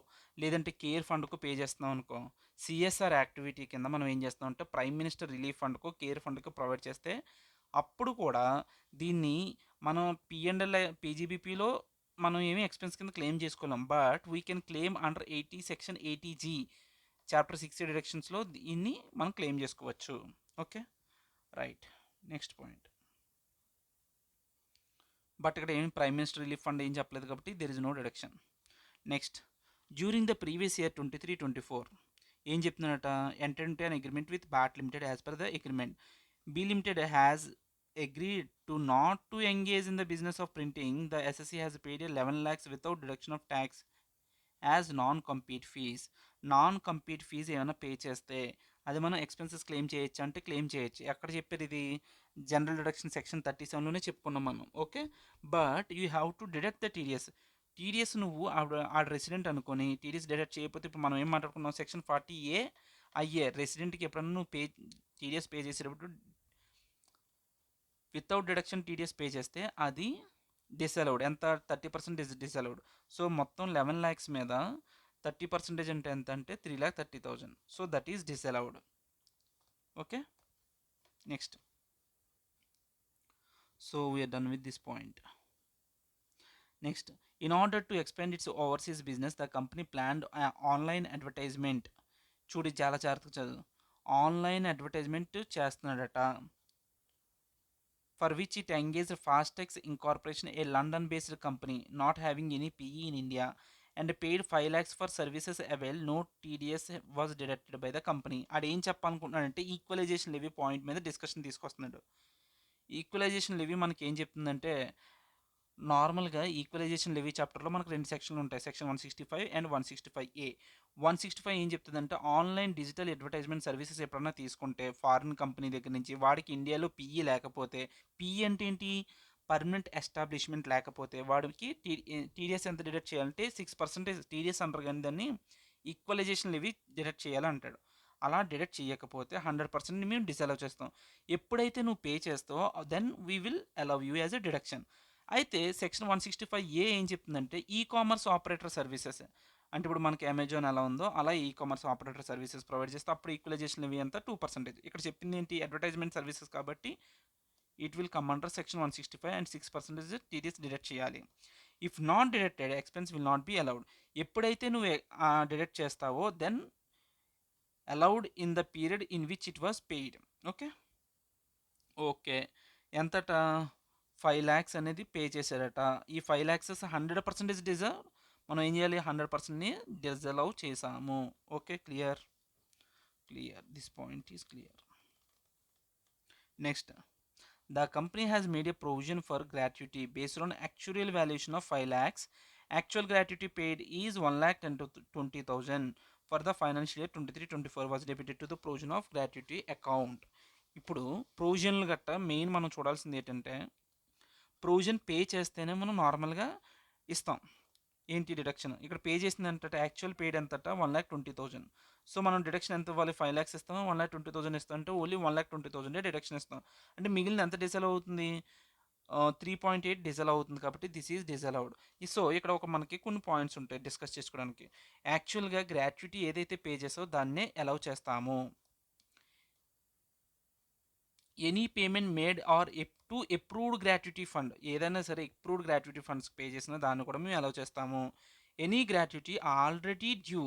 లేదంటే కేర్ ఫండ్కో పే చేస్తున్నాం అనుకో, సిఎస్ఆర్ యాక్టివిటీ కింద మనం ఏం చేస్తాం అంటే ప్రైమ్ మినిస్టర్ రిలీఫ్ ఫండ్కో కేర్ ఫండ్కో ప్రొవైడ్ చేస్తే అప్పుడు కూడా దీన్ని మనం పిఎండ్ఎల్ పీజీబీపీలో మనం ఏమి ఎక్స్పెన్స్ కింద క్లెయిమ్ చేసుకోలేం. But we can claim under section 80G chapter 60 డిడక్షన్స్లో దీన్ని మనం క్లెయిమ్ చేసుకోవచ్చు. Okay, right. Next point. But ఇక్కడ ఏం ప్రైమ్ మినిస్టర్ రిలీఫ్ ఫండ్ ఏం చెప్పలేదు కాబట్టి there is no deduction. Next, during the previous year 23-24 ఏం చెప్తున్నాడట, enter into an agreement with Bat limited as per the agreement. B limited has agreed to not to engage in the business of printing. The SSC has paid 11 lakhs without deduction of tax as non compete fees. Non compete fees ఏమైనా pay చేస్తే అది మనం expenses claim చేయొచ్చు అంటే claim చేయొచ్చు. ఎక్కడ చెప్పారు ఇది? జనరల్ డిడక్షన్ సెక్షన్ 37లోనే చెప్పుకున్నాం మనం. Okay, but you have to deduct the TDS. TDS నువ్వు ఆడ రెసిడెంట్ అనుకొని టీడీఎస్ డిడక్ట్ చేయకపోతే ఇప్పుడు మనం ఏం మాట్లాడుకున్నాం, సెక్షన్ 40A అయ్యే రెసిడెంట్కి ఎప్పుడన్నా నువ్వు టీడీఎస్ పే చేసేటప్పుడు వితౌట్ డిడక్షన్ టీడీఎస్ పే చేస్తే అది డిసలౌడ్. ఎంత? 30% డిసలౌడ్. సో మొత్తం 11 lakhs మీద 30% అంటే ఎంత అంటే 3,30,000. So that is disallowed. Okay, next. So we're done with this point. Next, in order to expand its overseas business the company planned online advertisement. చూడు చాలా జాగ్రత్తగా చదువు. ఆన్లైన్ అడ్వర్టైజ్మెంట్ చేస్తున్నాడట. For which it engaged Fastex Incorporation, a London-based company not having any PE in India, and paid 5 lakhs for services availed. No TDS was deducted by the company. అదేం చెప్పాలనుకుంటున్నాడంటే equalisation levy point మీద discussion తీసుకొస్తున్నాడు. Equalisation levy మనకి ఏం చెప్తుందంటే, నార్మల్గా equalisation levy చాప్టర్లో మనకు 2 సెక్షన్లు ఉంటాయి, సెక్షన్ 165 అండ్ 165A. 165 ఏం చెప్తుందంటే, ఆన్లైన్ డిజిటల్ అడ్వర్టైజ్మెంట్ సర్వీసెస్ ఎప్పుడన్నా తీసుకుంటే ఫారిన్ కంపెనీ దగ్గర నుంచి వాడికి ఇండియాలో పిఈ లేకపోతే, పిఈ అంటే ఏంటి? పర్మనెంట్ ఎస్టాబ్లిష్మెంట్ లేకపోతే వాడికి టీడీఎస్ ఎంత డిడక్ట్ చేయాలంటే 6% టీడీఎస్ అంటారు, కానీ దాన్ని ఈక్వలైజేషన్ లెవీ డిడక్ట్ చేయాలంటాడు. అలా డిడక్ట్ చేయకపోతే 100% మేము డిసలవ్ చేస్తాం. ఎప్పుడైతే నువ్వు పే చేస్తావో then we will allow you as a deduction. అయితే సెక్షన్ 165A ఏం చెప్తుందంటే ఈ కామర్స్ ఆపరేటర్ సర్వీసెస్ అంటే ఇప్పుడు మనకి అమెజాన్ ఎలా ఉందో అలా e commerce operator services provide చేస్తే అప్పుడు ఈక్వలైజేషన్ ఇవి అంతా 2%. ఇక్కడ చెప్పింది ఏంటి? అడ్వర్టైజ్మెంట్ సర్వీసెస్ కాబట్టి it will come under section 165 and 6% TDS deduct చేయాలి. If not deducted expense will not be allowed. ఎప్పుడైతే నువ్వు డిడక్ట్ చేస్తావో then allowed in the period in which it was paid. Okay, okay. ఎంతట? 5 lakhs అనేది pay చేశాడట. ఈ 5 lakhs 100% deserve. మనం ఏం చేయాలి? 100%ని డిజలవ్ చేసాము. Okay, clear. This point is clear. Next, the company has made A provision for gratuity based on actuarial valuation of 5 lakhs. Actual gratuity paid is 1,10,20,000 for the financial year 23-24 was debited to the provision of gratuity account. ఇప్పుడు ప్రొవిజన్లు గట్ట main మనం చూడాల్సింది ఏంటంటే, provision pay చేస్తేనే మనం నార్మల్గా ఇస్తాం. ఏంటి డిడక్షన్? ఇక్కడ పే చేసింది అంటే యాక్చువల్ పేడ్ ఎంతట 1,20,000. సో మనం డిడక్షన్ ఎంత ఇవ్వాలి? 5 lakhs ఇస్తాం, 1,20,000 ఇస్తాం అంటే ఓన్లీ 1,20,000 డిడక్షన్ ఇస్తాం. అంటే మిగిలిన ఎంత డిజల్ అవుతుంది? 3.8 డిజల్ అవుతుంది. కాబట్టి దిస్ ఈజ్ డిజలౌడ్. సో ఇక్కడ ఒక మనకి కొన్ని పాయింట్స్ ఉంటాయి డిస్కస్ చేసుకోవడానికి. యాక్చువల్గా గ్రాట్యుటీ ఏదైతే పే చేసావో దాన్నే అలౌ చేస్తాము. Any payment made or to approved gratuity fund, ఏదైనా సరే అప్రూవ్డ్ గ్రాట్యుటీ ఫండ్స్ పే చేసిన దాన్ని కూడా మేము అలౌ చేస్తాము. Any gratuity already due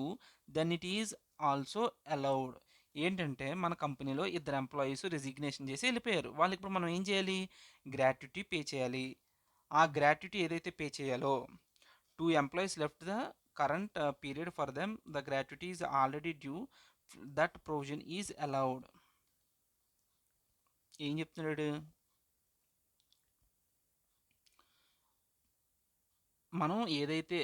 then it is also allowed. ఏంటంటే మన కంపెనీలో 2 ఎంప్లాయీస్ రిజిగ్నేషన్ చేసి వెళ్ళిపోయారు. వాళ్ళకి ఇప్పుడు మనం ఏం చేయాలి? గ్రాట్యుటీ పే చేయాలి. ఆ గ్రాట్యుటీ ఏదైతే పే చేయాలో 2 employees left the current period for them the gratuity is already due, that provision is allowed. ఏం చెప్తున్నాడు? మనం ఏదైతే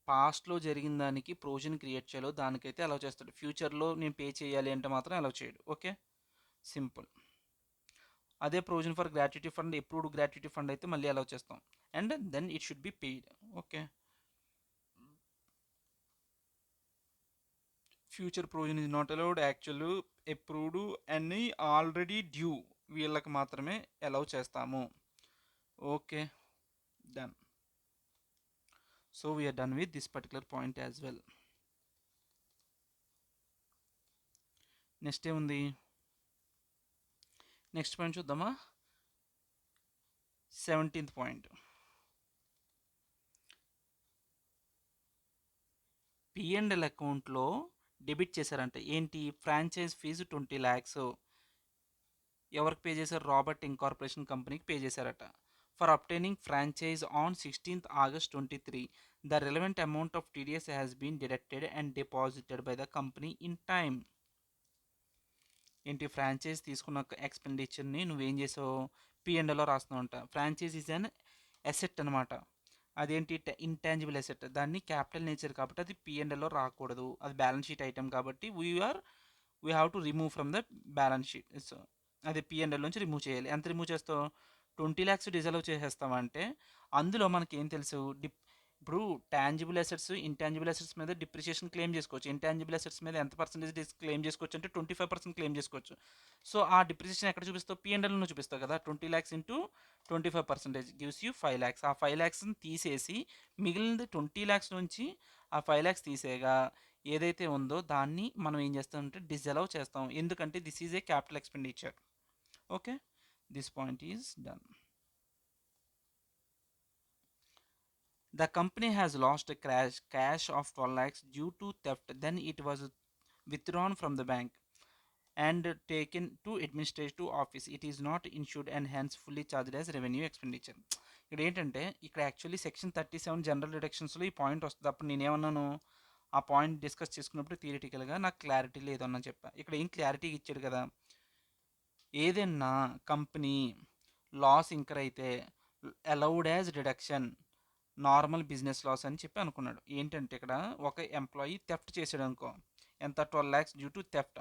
పాస్ట్‌లో జరిగిన దానికి ప్రొవిజన్ క్రియేట్ చేయాలో దానికైతే అలౌ చేస్తాడు. ఫ్యూచర్‌లో నేను పే చేయాలి అంటే మాత్రం అలౌ చేయడు. ఓకే. సింపుల్. అదే provision for gratuity fund, approved gratuity fund అయితే మళ్ళీ అలౌ చేస్తాం. And then it should be paid. Okay. Future provision is not allowed, actual, approved అన్ని ఆల్రెడీ డ్యూ వీళ్ళకి మాత్రమే అలౌ చేస్తాము. Okay, done. So we're done with this particular point as well. Next ఏముంది? Next point చూద్దామా? 17th point. P and L అకౌంట్లో debit చేశారంట. ఏంటి? Franchise fee 20 lakhs ఎవరికి పే చేశారు? రాబర్ట్ ఇంకార్పొరేషన్ కంపెనీకి పే చేశారట. For obtaining franchise on 16th August 23, the relevant amount of TDS has been deducted and deposited by the company in time. ఏంటి? Franchise తీసుకున్న ఎక్స్పెండిచర్ని నువ్వేం చేసావు? పిఎండ్ఎల్లో రాస్తున్నావు అంట. ఫ్రాంచైజ్ ఈజ్ అన్ అసెట్ అనమాట. అదేంటి? Intangible asset. దాన్ని క్యాపిటల్ నేచర్ కాబట్టి అది పిఎండ్ఎల్లో రాకూడదు. అది బ్యాలెన్స్ షీట్ ఐటమ్ కాబట్టి we have to remove from the balance sheet. So అది పిఎండ్ఎల్ నుంచి రిమూవ్ చేయాలి. ఎంత రిమూవ్ చేస్తావు? 20 lakhs డిజల్వ్ చేసేస్తామంటే అందులో మనకి ఏం తెలుసు? ఇప్పుడు టాంజిబుల్ అసెట్స్, ఇంటాంజిబుల్ అసెట్స్ మీద డిప్రిషియేషన్ క్లెయిమ్ చేసుకోవచ్చు. ఇంటాంజిబుల్ అసెట్స్ మీద ఎంత పర్సెంటేజ్ క్లెయిమ్ చేసుకోవచ్చు అంటే 25% క్లెయిమ్ చేసుకోవచ్చు. సో ఆ డిప్రిషియేషన్ ఎక్కడ చూపిస్తావు? పిఎండ్ఎల్లో చూపిస్తావు కదా. 20 lakhs into 25% gives you 5 lakhs. ఆ 5 lakhsని తీసేసి మిగిలినది 20 lakhs నుంచి ఆ 5 lakhs తీసేగా ఏదైతే ఉందో దాన్ని మనం ఏం చేస్తామంటే డిజలవ్ చేస్తాం. ఎందుకంటే this is a capital expenditure. Okay, this point is done. The company has lost a cash of 12 lakhs due to theft. Then it was withdrawn from the bank and taken to administrative office. It is not insured and hence fully charged as revenue expenditure. ఇక్కడ ఏంటంటే ఇక్కడ actually section 37 general డిడక్షన్స్లో ఈ point వస్తుంది. అప్పుడు నేనేమన్నాను? ఆ point discuss చేసుకున్నప్పుడు థియరిటికల్గా నాకు క్లారిటీ లేదన్నా చెప్పా. ఇక్కడ ఏం క్లారిటీ ఇచ్చాడు కదా. ఏదైనా కంపెనీ లాస్ ఇంకర్ అయితే allowed as deduction normal business loss అని చెప్పి అనుకున్నాడు. ఏంటంటే ఇక్కడ ఒక ఎంప్లాయీ థెఫ్ట్ చేసాడు అనుకో. ఎంత? 12 lakhs డ్యూ టు థెఫ్ట్.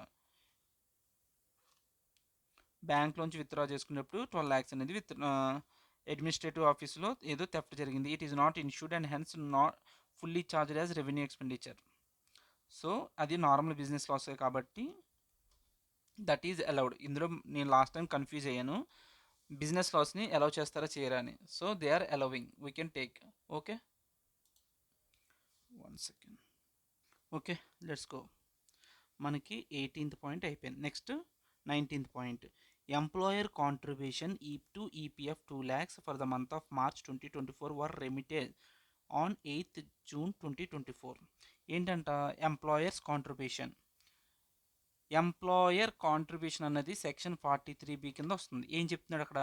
బ్యాంక్లోంచి విత్డ్రా చేసుకునేప్పుడు 12 lakhs అనేది అడ్మినిస్ట్రేటివ్ ఆఫీస్లో ఏదో థెఫ్ట్ జరిగింది. It is not insured and hence not fully charged as revenue expenditure. So అది నార్మల్ బిజినెస్ లాసే కాబట్టి దట్ ఈజ్ అలౌడ్. ఇందులో నేను లాస్ట్ టైం కన్ఫ్యూజ్ అయ్యాను. బిజినెస్ లాస్ని అలౌ చేస్తారా చేయరా అని. So they are allowing, we can take. Okay, 1 second. Okay, let's go. మనకి 18th పాయింట్ అయిపోయింది. Next 19th point. Employer contribution to EPF 2 lakhs for the month of March 2024 were remitted on 8th June 2024. ఏంటంట? Employers contribution. Employer contribution అన్నది section 43B కింద వస్తుంది. ఏం చెప్తున్నాడు అక్కడ?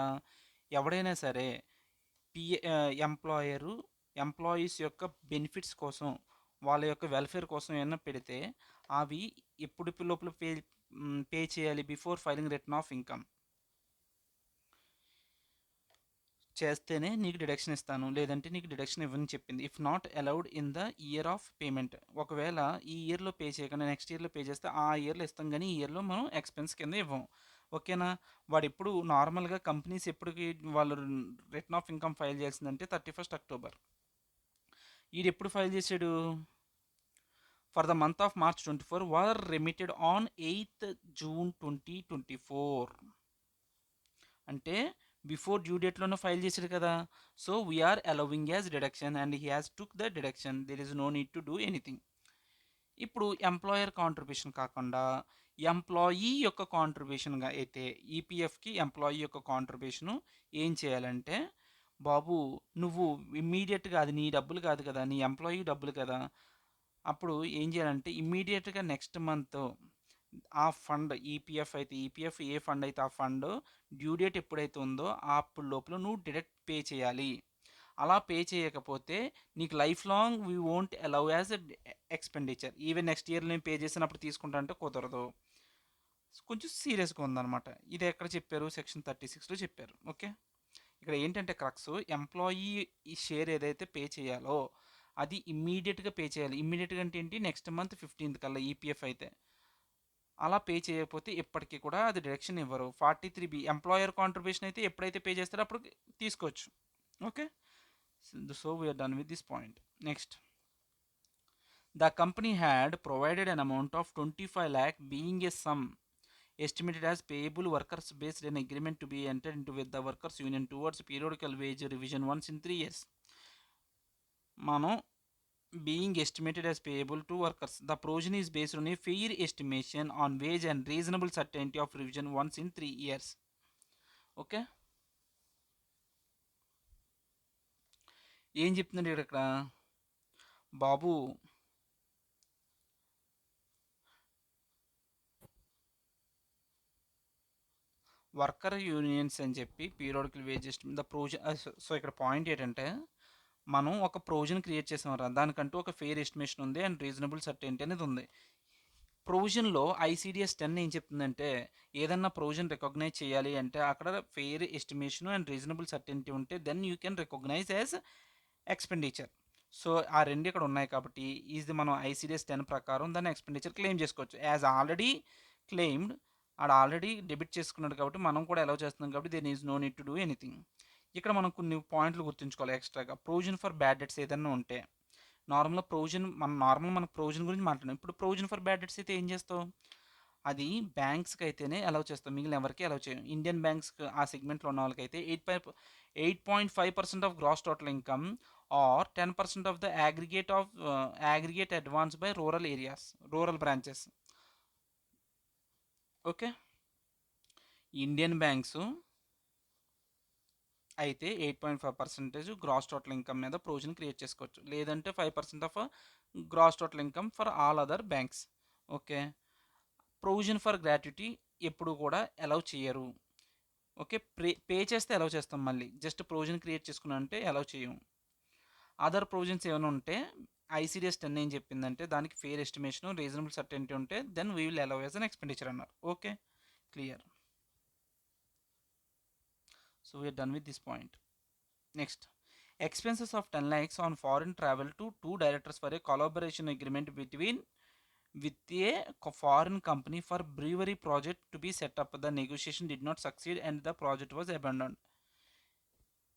ఎవడైనా సరే ఎంప్లాయీస్ యొక్క బెనిఫిట్స్ కోసం, వాళ్ళ యొక్క వెల్ఫేర్ కోసం ఏమైనా పెడితే అవి ఎప్పుడు లోపల పే చేయాలి? Before filing return of income చేస్తేనే నీకు డిడక్షన్ ఇస్తాను, లేదంటే నీకు డిడక్షన్ ఇవ్వని చెప్పింది. If not allowed in the year of payment. ఒకవేళ ఈ ఇయర్లో పే చేయకుండా నెక్స్ట్ ఇయర్లో పే చేస్తే ఆ ఇయర్లో ఇస్తాం, కానీ ఈ ఇయర్లో మనం ఎక్స్పెన్స్ కింద ఇవ్వం. ఓకేనా? వాడు ఎప్పుడు నార్మల్గా కంపెనీస్ ఎప్పటికి వాళ్ళు రిటర్న్ ఆఫ్ ఇన్కమ్ ఫైల్ చేసిందంటే 31st October. ఈడు ఎప్పుడు ఫైల్ చేశాడు? For the month of March 24 were remitted on 8th June 2024. అంటే బిఫోర్ డ్యూ డేట్లోనే ఫైల్ చేశాడు కదా. So we're allowing as deduction and he has took the deduction. There is no need to do anything. ఇప్పుడు employer contribution కాకుండా employee యొక్క కాంట్రిబ్యూషన్గా అయితే ఈపీఎఫ్కి employee యొక్క contribution ఏం చేయాలంటే, బాబు నువ్వు ఇమ్మీడియట్గా, అది నీ డబ్బులు కాదు కదా, నీ ఎంప్లాయీ డబ్బులు కదా, అప్పుడు ఏం చేయాలంటే ఇమ్మీడియట్గా నెక్స్ట్ మంత్ ఆ ఫండ్, ఈపీఎఫ్ అయితే ఈపీఎఫ్, ఏ ఫండ్ అయితే ఆ ఫండ్ డ్యూ డేట్ ఎప్పుడైతే ఉందో అప్పుడు లోపల నువ్వు డైరెక్ట్ పే చేయాలి. అలా పే చేయకపోతే నీకు life long we won't allow as expenditure. Even next year నేను పే చేసినప్పుడు తీసుకుంటా అంటే కుదరదు. కొంచెం సీరియస్గా ఉందన్నమాట. ఇది ఎక్కడ చెప్పారు? సెక్షన్ 36లో చెప్పారు. ఓకే, ఇక్కడ ఏంటంటే క్రక్స్, ఎంప్లాయీ ఈ షేర్ ఏదైతే పే చేయాలో అది ఇమ్మీడియట్గా పే చేయాలి. ఇమ్మీడియట్గా అంటే ఏంటి, నెక్స్ట్ మంత్ 15th కల్లా ఈపీఎఫ్ అయితే. అలా పే చేయకపోతే ఎప్పటికీ కూడా అది డిడక్షన్ ఇవ్వరు. 43B ఎంప్లాయర్ కాంట్రిబ్యూషన్ అయితే ఎప్పుడైతే పే చేస్తారో అప్పుడు తీసుకోవచ్చు. Okay, so we're done with this point. Next, the company had provided an amount of 25 lakh being a sum estimated as payable workers based on agreement to be entered into with the workers union towards periodical wage revision once in 3 years. మనం being estimated as payable to workers, the provision is based on a fair estimation on wage and reasonable certainty of revision once in 3 years. Okay, ఏం చెప్తున్నాడు ఇక్కడ బాబు, worker unions అని చెప్పి periodical wages the provision. So ఇక్కడ point ఏంటంటే మనం ఒక provision create చేసాం రా, దానికంటూ ఒక ఫెయిర్ ఎస్టిమేషన్ ఉంది అండ్ రీజనబుల్ సర్టెనిటీ అనేది ఉంది. ప్రొవిజన్లో ఐసిడిఎస్ 10 ఏం చెప్తుందంటే ఏదన్నా ప్రొవిజన్ రికగ్నైజ్ చేయాలి అంటే అక్కడ fair estimation and reasonable certainty ఉంటే then you can recognise as expenditure. So ఆ రెండు ఇక్కడ ఉన్నాయి కాబట్టి ఇది మనం ఐసిడిఎస్ 10 ప్రకారం దాన్ని ఎక్స్పెండిచర్ క్లెయిమ్ చేసుకోవచ్చు. యాజ్ ఆల్రెడీ క్లెయిమ్డ్, ఆడ ఆల్రెడీ డెబిట్ చేసుకున్నాడు కాబట్టి మనం కూడా అలౌ చేస్తున్నాం కాబట్టి there is no need to do anything. ఇక్కడ మనం కొన్ని పాయింట్లు గుర్తుంచుకోవాలి ఎక్స్ట్రాగా. ప్రొవిజన్ ఫర్ బ్యాడ్ డెట్స్ ఏదైనా ఉంటే నార్మల్గా మన ప్రొవిజన్ గురించి మాట్లాడాం. ఇప్పుడు ప్రొవిజన్ ఫర్ బ్యాడ్ డెట్స్ అయితే ఏం చేస్తావు, అది బ్యాంక్స్కి అయితేనే అలౌ చేస్తాం, మిగిలిన ఎవరికి అలౌ చేయం. ఇండియన్ బ్యాంక్స్ ఆ సెగ్మెంట్లో ఉన్న వాళ్ళకైతే 8.5% of gross total income or 10% of the aggregate advance by rural branches. Okay, Indian banks అయితే 8.5% గ్రాస్ టోటల్ ఇన్కమ్ మీద ప్రొవిజన్ క్రియేట్ చేసుకోవచ్చు, లేదంటే 5% of gross total income for all other banks. Okay, provision for gratuity ఎప్పుడు కూడా allow చేయరు. Okay, pay చేస్తే allow చేస్తాం, మళ్ళీ జస్ట్ ప్రొవిజన్ క్రియేట్ చేసుకున్నా అంటే అలౌ చేయము. అదర్ ప్రొవిజన్స్ ఏమైనా ఉంటే ఐసిడిఎస్ 10 ఏం చెప్పిందంటే దానికి ఫెయిర్ ఎస్టిమేషన్ రీజనబుల్ సర్టెనిటీ ఉంటే then we will allow as an expenditure అన్నారు. Okay, clear. So we're done with this point. Next, expenses of 10 lakhs on foreign travel to two directors for a collaboration agreement with a foreign company for brewery project to be set up. The negotiation did not succeed and the project was abandoned.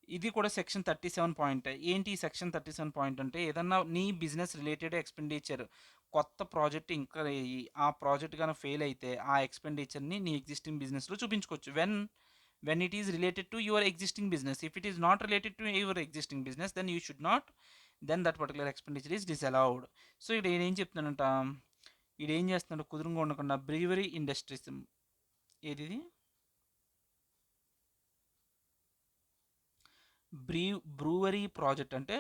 ఇది కూడా section 37 point. ఏంటి ఈ section 37 point అంటే ఏదన్నా నీ business related expenditure కొత్త project ఇంకా ఆ ప్రాజెక్ట్ కనుక ఫెయిల్ అయితే ఆ ఎక్స్పెండిచర్ని నీ ఎగ్జిస్టింగ్ బిజినెస్లో చూపించుకోవచ్చు. when it is related to your existing business. If it is not related to your existing business, then you should not, then that particular expenditure is disallowed. So ఇక్కడ ఏం చెప్తున్నానంట, ఇది ఏం చేస్తున్నాడు, కుదురుగా ఉండకుండా బ్రీవరీ ఇండస్ట్రీస్, ఏది బ్రూవరీ ప్రాజెక్ట్ అంటే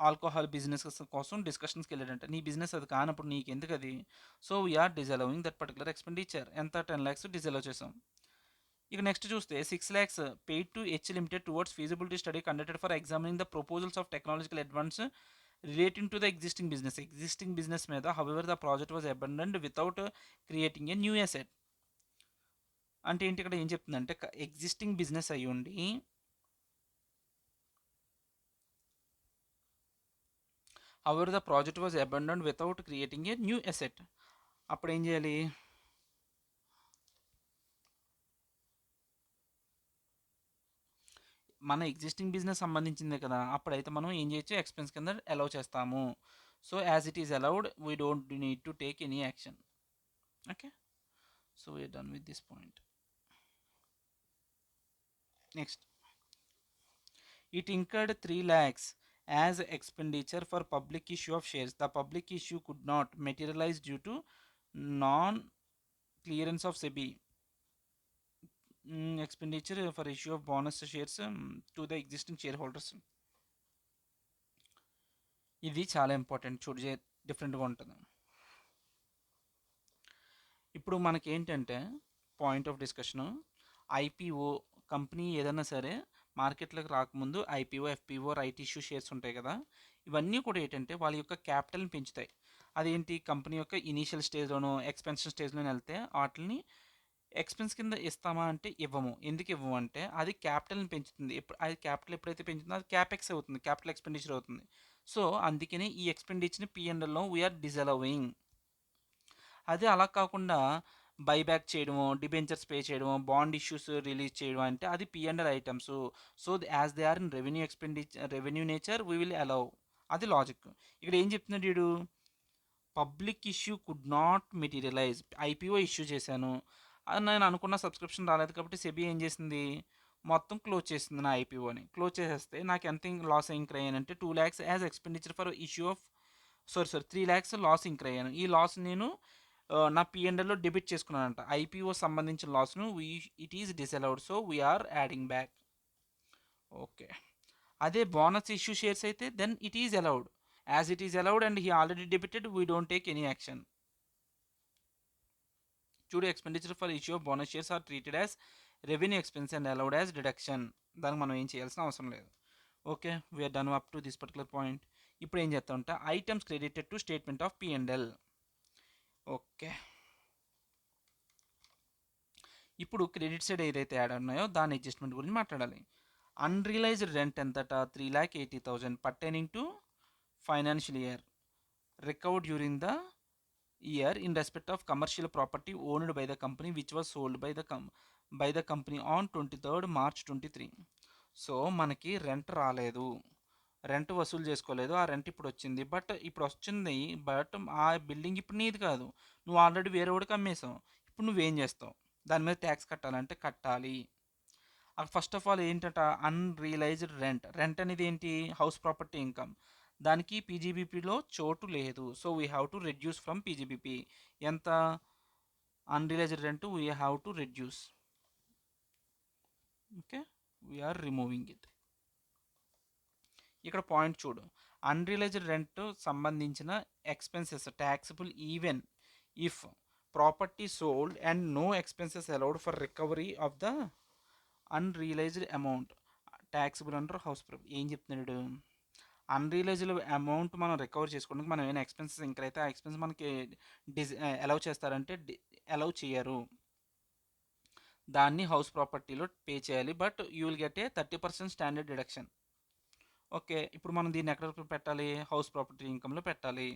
alcohol business కోసం డిస్కషన్స్కి వెళ్ళాడంట. నీ బిజినెస్ అది కానప్పుడు నీకు ఎందుకు అది. So we're disallowing that particular expenditure. ఎంత 10 lakhs డిజలవ్ చేసాం. ఇక నెక్స్ట్ చూస్తే 6 lakhs paid to H limited towards feasibility study conducted for examining the proposals of technological advance relating to the existing business మీద. However the project was abandoned without creating a new asset. అంటే ఏంటి, ఇక్కడ ఏం చెప్తుందంటే existing business అయ్యి ఉండి however the project was abandoned without creating a new asset. అప్పుడు ఏం చేయాలి, మన ఎగ్జిస్టింగ్ బిజినెస్ సంబంధించిందే కదా, అప్పుడైతే మనం ఏం చేయొచ్చు, ఎక్స్పెన్స్ కింద అలౌ చేస్తాము. So as it is allowed we don't need to take any action. Okay, so we're done with this point. Next, it incurred 3 lakhs as expenditure for public issue of shares. The public issue could not materialize due to non clearance of SEBI. Expenditure for issue of bonus shares to the existing shareholders. ఇది చాలా important, చూడు డిఫరెంట్గా ఉంటుంది. ఇప్పుడు మనకి ఏంటంటే point of discussion, IPO company ఏదైనా సరే మార్కెట్లోకి రాకముందు IPO, FPO, right issue shares ఉంటాయి కదా, ఇవన్నీ కూడా ఏంటంటే వాళ్ళ యొక్క క్యాపిటల్ని పెంచుతాయి. అదేంటి, కంపెనీ యొక్క ఇనీషియల్ స్టేజ్లోనో ఎక్స్పెన్షన్ స్టేజ్లోనే వెళ్తే వాటిని ఎక్స్‌పెన్స్ కింద ఇస్తామా అంటే ఇవ్వము. ఎందుకు ఇవ్వము అంటే అది క్యాపిటల్‌ని పెంచుతుంది. అది క్యాపిటల్ ఎప్పుడైతే పెంచుతుందో అది క్యాపెక్స్ అవుతుంది. క్యాపిటల్ ఎక్స్‌పెండిచర్ అవుతుంది. సో, అందుకని ఈ ఎక్స్‌పెండిచర్‌ని పి అండ్ ఎల్‌లో వి ఆర్ డిసలోవింగ్. అదే అలా కాకుండా బైబ్యాక్ చేయడమో, డిబెంచర్స్ పే చేయడమో, బాండ్ ఇష్యూస్ రిలీజ్ చేయడం అంటే అది P and L items. So, as they are in revenue nature we will allow. అది లాజిక్. ఇక్కడ ఏం చెప్తున్నాడు ఈడు? Public issue could not materialise. IPO issue చేశాను. అది నేను అనుకున్న సబ్స్క్రిప్షన్ రాలేదు కాబట్టి సెబీ ఏం చేసింది? మొత్తం క్లోజ్ చేసింది నా ఐపీఓని. క్లోజ్ చేసేస్తే నాకు ఎంత లాస్ ఇంక్ర్ అయ్యానంటే 2 lakhs as expenditure for issue of sorry 3 lakhs loss incur అయ్యాను. ఈ లాస్ నేను నా పిఎన్ఎల్లో డెబిట్ చేసుకున్నానంట. ఐపీఓ సంబంధించిన లాస్ను it is disallowed. So we're adding back. Okay. అదే బోనస్ ఇష్యూ షేర్స్ అయితే then it is allowed. As it is allowed and he already debited we don't take any action. చూడు, expenditure for issue of bonus shares are treated as revenue expense and allowed as deduction. దానికి మనం ఏం చేయాల్సిన అవసరం లేదు. Okay, we're done up to this particular point. ఇప్పుడు ఏం చేస్తామంటే items credited to statement of P and L. Okay, ఇప్పుడు క్రెడిట్ సైడ్ ఏదైతే యాడ్ ఉన్నాయో దాని అడ్జస్ట్మెంట్ గురించి మాట్లాడాలి. అన్రియలైజ్డ్ రెంట్ ఎంతట 3,80,000 pertaining to financial year recovered during the year in respect of commercial property owned by the company which was sold by the company on 23rd March 23. So మనకి rent రాలేదు, rent వసూలు చేసుకోలేదు. ఆ rent ఇప్పుడు వచ్చింది, but ఆ building ఇప్పుడు నీది కాదు, నువ్వు ఆల్రెడీ వేరే వాడికి అమ్మేసావు. ఇప్పుడు నువ్వేం చేస్తావు? దాని మీద ట్యాక్స్ కట్టాలంటే కట్టాలి. ఫస్ట్ ఆఫ్ ఆల్ ఏంటంట, అన్రియలైజ్డ్ రెంట్. రెంట్ అనేది ఏంటి? House property income. దానికి పీజీబీపీలో చోటు లేదు. So we have to reduce from PGBP. ఎంత? Unrealised rent we have to reduce. Okay, we're removing it. ఇక్కడ పాయింట్ చూడు, అన్రియలైజ్డ్ రెంట్ సంబంధించిన expenses taxable even if property sold and no expenses allowed for recovery of the unrealised amount taxable under house property. ఏం చెప్తున్నాడు? Unrealised amount మనం recover చేసుకోవడానికి మనం ఏమైనా expenses incur అయితే ఆ ఎక్స్పెన్స్ మనకి అలౌ చేస్తారంటే అలౌ చేయరు. దాన్ని హౌస్ ప్రాపర్టీలో పే చేయాలి. But you will get a 30% standard deduction. Okay, ఇప్పుడు మనం దీన్ని ఎక్కడ పెట్టాలి? హౌస్ ప్రాపర్టీ ఇన్కమ్లో పెట్టాలి.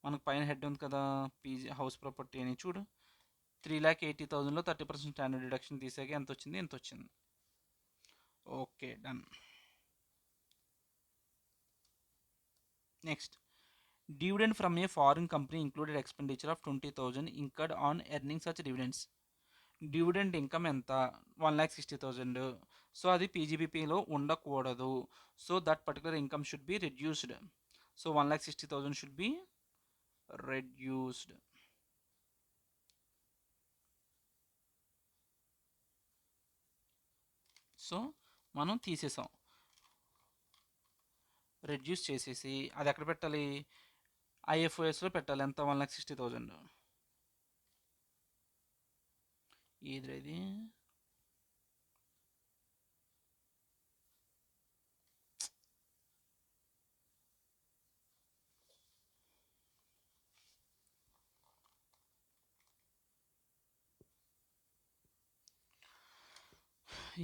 మనకు పైన హెడ్ ఉంది కదా, హౌస్ ప్రాపర్టీ అని. చూడు, 3,80,000లో 30% స్టాండర్డ్ డిడక్షన్ తీసాక ఎంత వచ్చింది? ఎంత వచ్చింది? Okay, done. Next, dividend from a foreign company included expenditure of 20,000 incurred on earning such dividends. Dividend income ఎంత? 1,60,000. సో అది పీజీబీపీలో ఉండకూడదు. So that particular income should be reduced. So 1,60,000 should be reduced. So మనం తీసేసాం, reduce చేసేసి అది ఎక్కడ పెట్టాలి? ఐఎఫ్ఓఎస్లో పెట్టాలి. ఎంత? 1,60,000. ఇది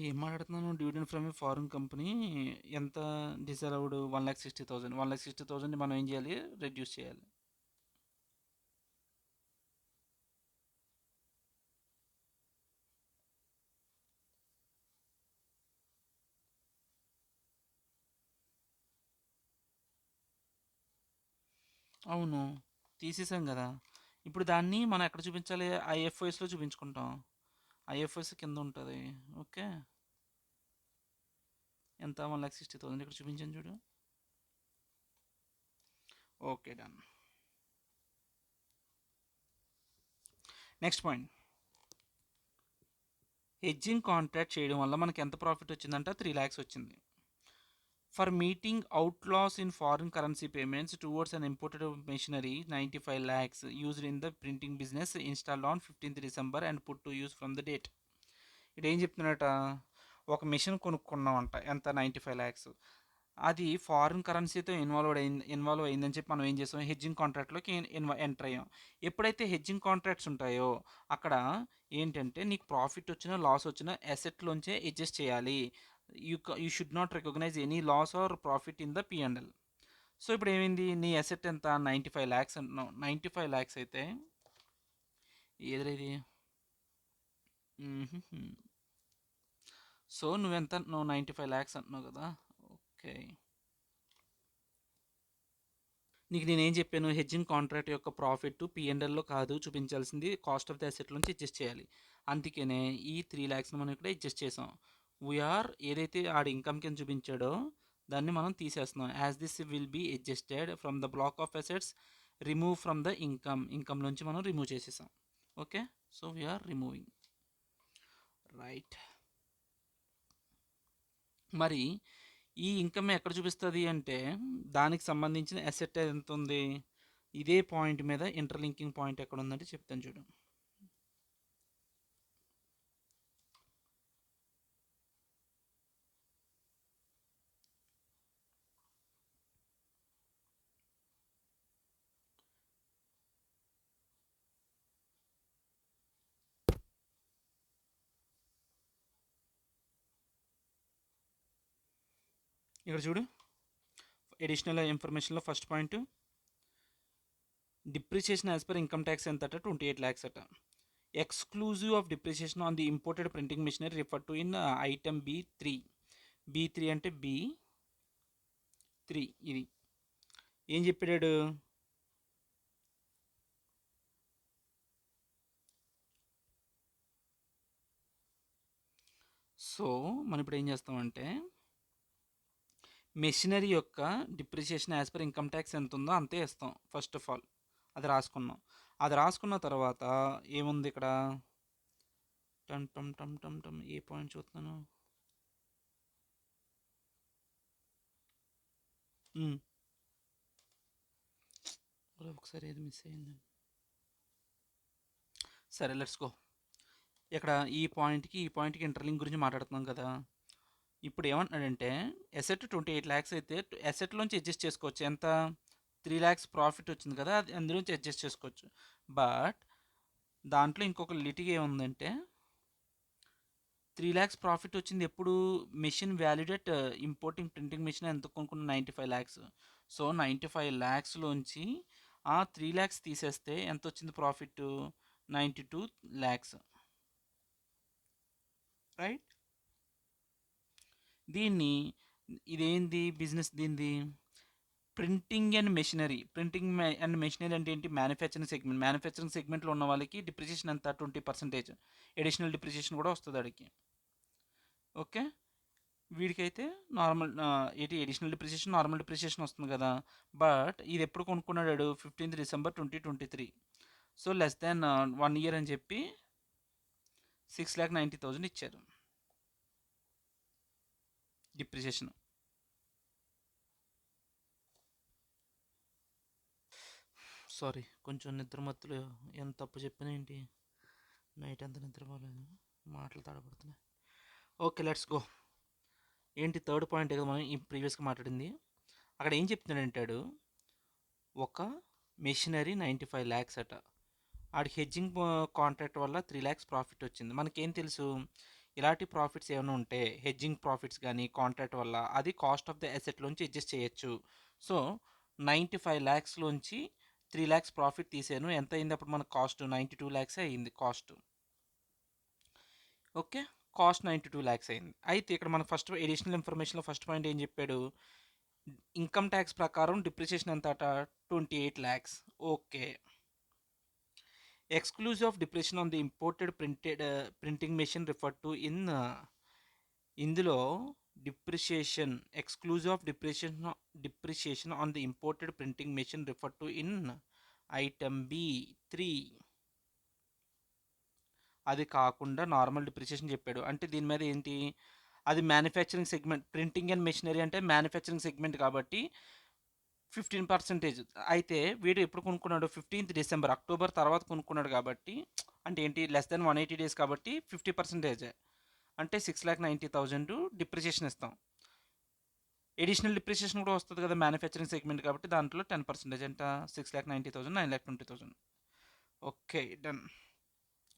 ఏం మాట్లాడుతున్నాను? Dividend from A foreign company ఎంత డిసలౌడ్? 1,60,000. 1,60,000 మనం ఏం చేయాలి? రెడ్యూస్ చేయాలి. అవును, తీసేసాం కదా. ఇప్పుడు దాన్ని మనం ఎక్కడ చూపించాలి? ఐఎఫ్ఓఎస్లో చూపించుకుంటాం. ఐఎఫ్ఓఎస్ కింద ఉంటుంది. ఓకే, ఎంత? 1,60,000 ఇక్కడ చూపించాను చూడు. Okay, done. Next point, hedging contract చేయడం వల్ల మనకి ఎంత ప్రాఫిట్ వచ్చిందంట? 3 lakhs వచ్చింది. For meeting outlays in foreign currency payments towards an imported machinery 95 lakhs used in the printing business installed on 15th December and put to use from the date. ఇక్కడ ఏం చెప్తున్నట? ఒక machine కొనుక్కున్నామంట. ఎంత? 95 lakhs. అది foreign కరెన్సీతో involve అయిందని చెప్పి మనం ఏం చేసాం, హెడ్జింగ్ కాంట్రాక్ట్లోకి ఎంటర్ అయ్యాం. ఎప్పుడైతే హెడ్జింగ్ కాంట్రాక్ట్స్ ఉంటాయో అక్కడ ఏంటంటే నీకు ప్రాఫిట్ వచ్చినా లాస్ వచ్చినా అసెట్లోంచే అడ్జస్ట్ చేయాలి. You should not recognise any loss or profit in the P and L. So ఇప్పుడు ఏమైంది, నీ అసెట్ ఎంత 95 lakhs అంటున్నావు. 95 lakhs అయితే ఏది, సో నువ్వు 95 lakhs అంటున్నావు కదా. ఓకే, నీకు నేనేం చెప్పాను, హెడ్జింగ్ కాంట్రాక్ట్ యొక్క ప్రాఫిట్ పిఎన్ఎల్లో కాదు చూపించాల్సింది, కాస్ట్ ఆఫ్ ది అసెట్ నుంచి అడ్జస్ట్ చేయాలి. అందుకనే ఈ 3 lakhs మనం ఇక్కడ అడ్జస్ట్ చేసాం. వీఆర్ ఏదైతే ఆడ ఇన్కమ్ కింద చూపించాడో దాన్ని మనం తీసేస్తున్నాం. As this will be adjusted from the block of assets, remove from the income నుంచి మనం రిమూవ్ చేసేసాం. Okay, so we're removing, right. మరి ఈ ఇన్కమ్ ఎక్కడ చూపిస్తుంది అంటే దానికి సంబంధించిన అసెట్ ఎంత ఉంది, ఇదే పాయింట్ మీద ఇంటర్లింకింగ్ పాయింట్ ఎక్కడ ఉందంటే చెప్తాను చూడు. ఇక్కడ చూడు, అడిషనల్ ఇన్ఫర్మేషన్లో first point, depreciation as per income tax ఎంత అట 28 lakhs అట. Exclusive of depreciation on the imported printing machinery refer to in item B3 అంటే B3. ఇది ఏం చెప్పాడు, సో మనం ఇప్పుడు ఏం చేస్తామంటే మెషినరీ యొక్క depreciation as per income tax ఎంత ఉందో అంతే ఇస్తాం. ఫస్ట్ ఆఫ్ ఆల్ అది రాసుకున్నాం. అది రాసుకున్న తర్వాత ఏముంది ఇక్కడ, టమ్ టమ్ టమ్ టమ్ టమ్ ఏ పాయింట్ చూస్తున్నాను, ఒకసారి ఏది మిస్ అయింది. సరే, లెట్స్ గో. ఇక్కడ ఈ పాయింట్కి ఇంటర్లింక్ గురించి మాట్లాడుతున్నాం కదా. ఇప్పుడు ఏమంటున్నాడంటే అసెట్ 28 lakhs అయితే అసెట్లోంచి అడ్జస్ట్ చేసుకోవచ్చు. ఎంత, 3 lakhs ప్రాఫిట్ వచ్చింది కదా, అది అందులోంచి అడ్జస్ట్ చేసుకోవచ్చు. బట్ దాంట్లో ఇంకొక లిటిగ్ ఏముందంటే 3 lakhs ప్రాఫిట్ వచ్చింది ఎప్పుడు, machine valued at importing printing machine ఎంత కొనుక్కున్న 95 lakhs. సో 95 lakhsలోంచి ఆ 3 lakhs తీసేస్తే ఎంత వచ్చింది ప్రాఫిట్, 92 lakhs, రైట్. దీన్ని ఇదేంది బిజినెస్, దీనిది printing and machinery. And machinery అంటే ఏంటి, మ్యానుఫ్యాక్చరింగ్ సెగ్మెంట్లో ఉన్న వాళ్ళకి డిప్రిసియేషన్ ఎంత 20%, అడిషనల్ డిప్రిసియేషన్ కూడా వస్తుంది అడిగి. ఓకే, వీడికైతే normal additional depreciation normal depreciation వస్తుంది కదా. బట్ ఇది ఎప్పుడు కొనుక్కున్నాడు, 15th December 2023. So less than 1 year అని చెప్పి 6,90,000 ఇచ్చారు డిప్రిసియేషన్. సారీ, కొంచెం నిద్రమత్తులు, ఎంత తప్పు చెప్పినా ఏంటి, నైట్ అంతా నిద్రపోలేదు, మాటలు తడబడుతున్నాయి. Okay, let's go. ఏంటి థర్డ్ పాయింట్ కదా మనం ఈ ప్రీవియస్గా మాట్లాడింది. అక్కడ ఏం చెప్తున్నాడంటాడు, ఒక మెషినరీ 95 lakhs అట, ఆడికి హెడ్జింగ్ కాంట్రాక్ట్ వల్ల 3 lakhs ప్రాఫిట్ వచ్చింది. మనకేం తెలుసు, ఇలాంటి ప్రాఫిట్స్ ఏమైనా ఉంటే హెడ్జింగ్ ప్రాఫిట్స్ కానీ కాంట్రాక్ట్ వల్ల అది కాస్ట్ ఆఫ్ ద అసెట్లోంచి అడ్జస్ట్ చేయొచ్చు. సో 95 lakhsలోంచి 3 lakhs ప్రాఫిట్ తీసాను, ఎంత అయింది అప్పుడు మనకు కాస్ట్, 92 lakhs అయింది కాస్ట్. ఓకే, కాస్ట్ 92 lakhs అయింది. అయితే ఇక్కడ మన ఫస్ట్ ఎడిషనల్ ఇన్ఫర్మేషన్లో ఫస్ట్ పాయింట్ ఏం చెప్పాడు, ఇన్కమ్ ట్యాక్స్ ప్రకారం డిప్రిసియేషన్ ఎంత అట 28 lakhs. Okay, exclusive of depreciation on the imported printing machine referred to in ఇందులో depreciation, exclusive of depreciation on the imported printing machine refer to in item B3. అది కాకుండా normal depreciation చెప్పాడు. అంటే దీని మీద ఏంటి, అది manufacturing segment, printing and machinery అంటే మ్యానుఫ్యాక్చరింగ్ సెగ్మెంట్ కాబట్టి 15%. అయితే వీడు ఎప్పుడు కొనుక్కున్నాడు, 15th December, అక్టోబర్ తర్వాత కొనుక్కున్నాడు కాబట్టి అంటే ఏంటి, లెస్ దెన్ 180 days కాబట్టి 50%, అంటే 6,90,000 డిప్రిసియేషన్ ఇస్తాం. ఎడిషనల్ డిప్రిసియేషన్ కూడా వస్తుంది కదా మ్యానుఫ్యాక్చరింగ్ సెగ్మెంట్ కాబట్టి దాంట్లో 10% ఎంత 6,90,000 9,20,000. Okay done.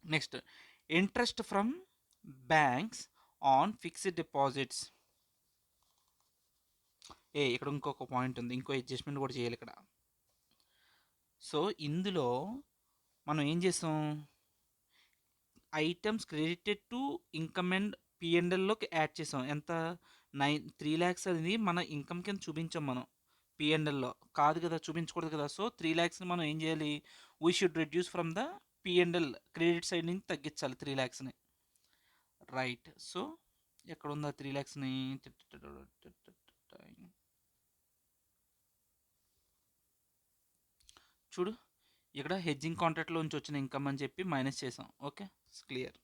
Next interest from banks on fixed deposits. ఇక్కడ ఇంకొక పాయింట్ ఉంది, ఇంకో అడ్జస్ట్మెంట్ కూడా చేయాలి ఇక్కడ. సో ఇందులో మనం ఏం చేసాం, items credited to income and పిఎన్ఎల్లోకి యాడ్ చేసాం. ఎంత 3 lakhs అనేది మన ఇన్కమ్ కింద చూపించాం మనం పిఎన్ఎల్లో, కాదు కదా, చూపించకూడదు కదా. సో 3 lakhsని మనం ఏం చేయాలి, we should reduce from the PNL, credit side నుంచి తగ్గించాలి 3 lakhsని. రైట్. సో ఎక్కడ ఉందా 3 lakhsని, చూడు ఇక్కడ హెడ్జింగ్ కాంట్రాక్ట్లో నుంచి వచ్చిన ఇన్కమ్ అని చెప్పి మైనస్ చేసాం. Okay clear.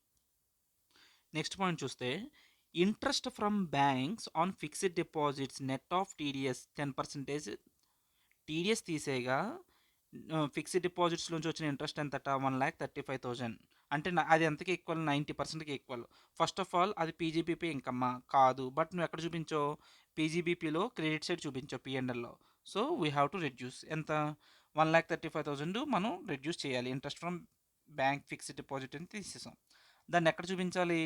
నెక్స్ట్ పాయింట్ చూస్తే interest from banks on fixed deposits net of TDS 10%. TDS తీసేగా ఫిక్స్డ్ డిపాజిట్స్ నుంచి వచ్చిన ఇంట్రెస్ట్ ఎంతట 1,35,000. అంటే అది ఎంతకి ఈక్వల్, 90%కి ఈక్వల్. ఫస్ట్ ఆఫ్ ఆల్ అది పీజీబీపీ ఇన్కమ్మా కాదు, బట్ నువ్వు ఎక్కడ చూపించో, పీజీబీపీలో క్రెడిట్ సైడ్ చూపించో పిఎన్ఎల్లో. So we have to reduce ఎంత, 1,35,000 మనం రెడ్యూస్ చేయాలి. Interest from bank fixed deposit అని తీసేసాం. దాన్ని ఎక్కడ చూపించాలి,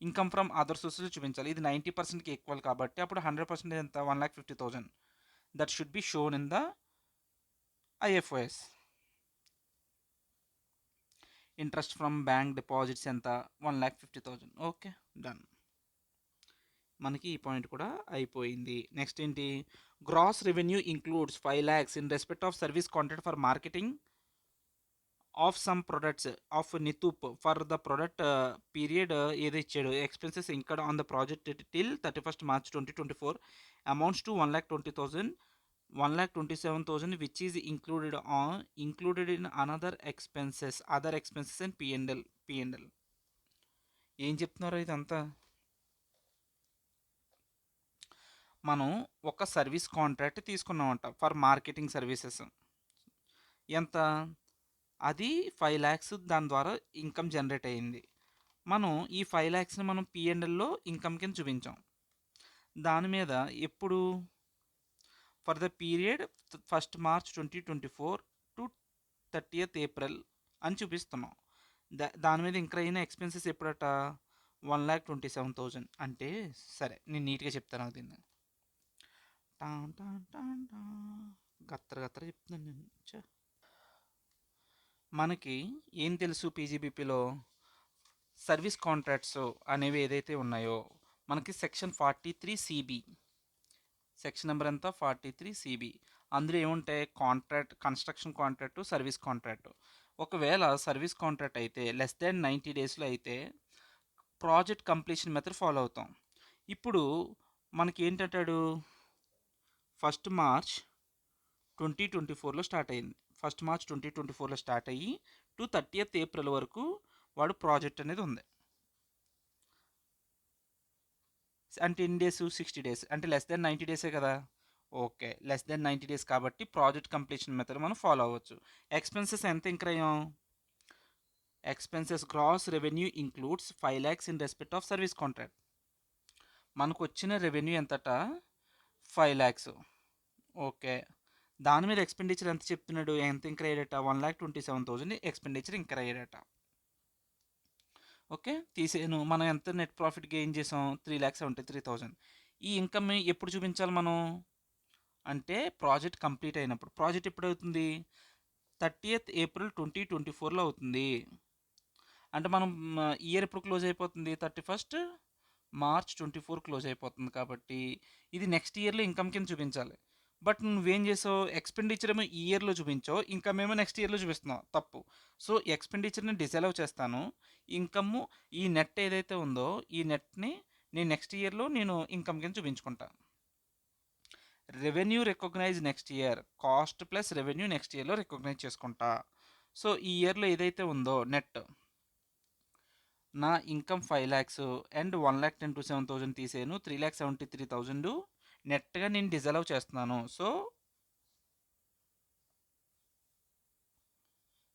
ఇన్కమ్ ఫ్రమ్ అదర్ సోర్సెస్ చూపించాలి. ఇది 90%కి ఈక్వల్ కాబట్టి అప్పుడు 100% ఎంత, 1,50,000. That should be shown in the IFOS. Interest from bank deposits ఎంత, 1,50,000. Okay done. మనకి ఈ పాయింట్ కూడా అయిపోయింది. నెక్స్ట్ ఏంటి, gross revenue includes 5 lakhs in respect of service contract for marketing of some products of నితూప్ ఫర్ ద ప్రొడక్ట్ పీరియడ్ ఏదో ఇచ్చాడు. Expenses ఇక్కడ on the project till 31st March 2024 amounts to 1,20,000, 1,27,000 which is included in other expenses and P&L. ఏం చెప్తున్నారో ఇదంతా, మనం ఒక service contract తీసుకున్నామంట ఫర్ మార్కెటింగ్ సర్వీసెస్. ఎంత, అది 5 lakhs దాని ద్వారా ఇన్కమ్ జనరేట్ అయ్యింది. మనం ఈ 5 lakhsని మనం పిఎన్ఎల్లో ఇన్కమ్ కింద చూపించాం. దాని మీద ఎప్పుడు, for the period 1st March 2024 to 30th April అని చూపిస్తున్నాం. దాని మీద ఇంక్ర అయిన ఎక్స్పెన్సెస్ ఎప్పుడట, 1,27,000. అంటే సరే నేను నీట్గా చెప్తాను దీన్ని, గత్తర గత్తర చెప్తున్నాను నేను. మనకి ఏం తెలుసు, పీజీబీపీలో సర్వీస్ కాంట్రాక్ట్స్ అనేవి ఏదైతే ఉన్నాయో మనకి సెక్షన్ 43CB, సెక్షన్ నెంబర్ ఎంత 43CB. అందులో ఏముంటాయి, contract, construction contract, service contract. ఒకవేళ సర్వీస్ కాంట్రాక్ట్ అయితే లెస్ దాన్ 90 daysలో అయితే ప్రాజెక్ట్ కంప్లీషన్ మెథడ్ ఫాలో అవుతాం. ఇప్పుడు మనకి ఏంటంటాడు, 1st March 2024లో స్టార్ట్ అయింది. 1st March 2024లో స్టార్ట్ అయ్యి టు 30th April వరకు వాడు ప్రాజెక్ట్ అనేది ఉంది. అంటే 10 days 60 days అంటే లెస్ దెన్ 90 days కదా. ఓకే లెస్ దెన్ 90 days కాబట్టి ప్రాజెక్ట్ కంప్లీషన్ మెథడ్ మనం ఫాలో అవ్వచ్చు. ఎక్స్పెన్సెస్ ఎంత incurred, expenses gross revenue includes 5 lakhs in respect of service contract. మనకు వచ్చిన రెవెన్యూ ఎంతట 5 lakhs. ఓకే దాని మీద ఎక్స్పెండిచర్ ఎంత చెప్తున్నాడు, ఎంత ఇంక్ర అయ్యాడట, 1,27,000 ఎక్స్పెండిచర్ ఇంక్ర అయ్యాడట. ఓకే తీసేను, మనం ఎంత నెట్ ప్రాఫిట్ గెయిన్ చేసాం, 3,73,000. ఈ ఇన్కమ్ ఎప్పుడు చూపించాలి మనం అంటే ప్రాజెక్ట్ కంప్లీట్ అయినప్పుడు. ప్రాజెక్ట్ ఎప్పుడు అవుతుంది, 30th April 2024లో అవుతుంది. అంటే మనం ఇయర్ ఎప్పుడు క్లోజ్ అయిపోతుంది, 31st March 2024 క్లోజ్ అయిపోతుంది. కాబట్టి ఇది నెక్స్ట్ ఇయర్లో ఇన్కమ్ కింద చూపించాలి. బట్ నువ్వేం చేసావు, ఎక్స్పెండిచర్ ఏమో ఈ ఇయర్లో చూపించావు, ఇన్కమ్ ఏమో నెక్స్ట్ ఇయర్లో చూపిస్తున్నావు, తప్పు. సో ఎక్స్పెండిచర్ని డిసలవ్ చేస్తాను, ఇన్కమ్ ఈ నెట్ ఏదైతే ఉందో ఈ నెట్ని నేను నెక్స్ట్ ఇయర్లో నేను ఇన్కమ్ కింద చూపించుకుంటా. Revenue recognise next year, cost plus revenue next ఇయర్లో రికగ్నైజ్ చేసుకుంటా. సో ఈ ఇయర్లో ఏదైతే ఉందో నెట్ నా ఇన్కమ్ 5 lakhs అండ్ 1,10,27,000 తీసేను, 3,73,000 నెట్గా నేను డిజలవ్ చేస్తున్నాను. So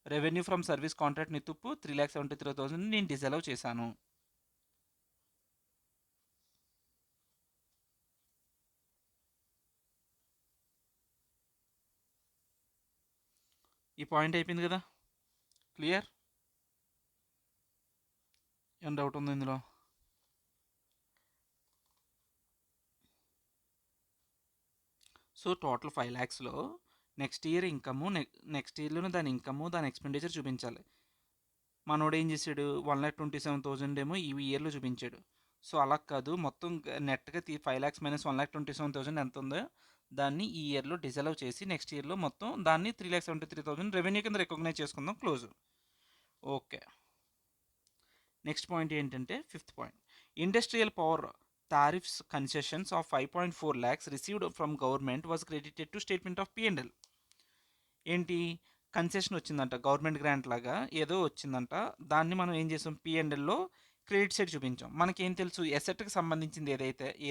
revenue from service contract నితుప్పు 3,73,000 నేను డిజలవ్ చేశాను. ఈ పాయింట్ అయిపోయింది కదా, క్లియర్? ఏం డౌట్ ఉంది ఇందులో? సో టోటల్ 5 ల్యాక్స్లో నెక్స్ట్ ఇయర్ ఇన్కము, నెక్స్ట్ ఇయర్లోనే దాని ఇన్కము దాని ఎక్స్పెండిచర్ చూపించాలి. మనోడు ఏం చేశాడు, 1,27,000 ఏమో ఈ ఇయర్లో చూపించాడు. సో అలా కాదు, మొత్తం నెట్గా 5 ల్యాక్స్ మైనస్ 1,27,000 ఎంత ఉందో దాన్ని ఈ ఇయర్లో డిజలవ్ చేసి నెక్స్ట్ ఇయర్లో మొత్తం దాన్ని 3,73,000 రెవెన్యూ కింద రికగ్నైజ్ చేసుకుందాం, క్లోజ్. ఓకే, నెక్స్ట్ పాయింట్ ఏంటంటే fifth point, industrial power tariffs concessions of 5.4 lakhs received from government was credited to statement of P&L. ఏంటి, కన్సెషన్ వచ్చిందంట, గవర్నమెంట్ గ్రాంట్ లాగా ఏదో వచ్చిందంట, దాన్ని మనం ఏం చేసాం, P&Lలో క్రెడిట్ సైడ్ చూపించాం. మనకేం తెలుసు, ఎసెట్కి సంబంధించింది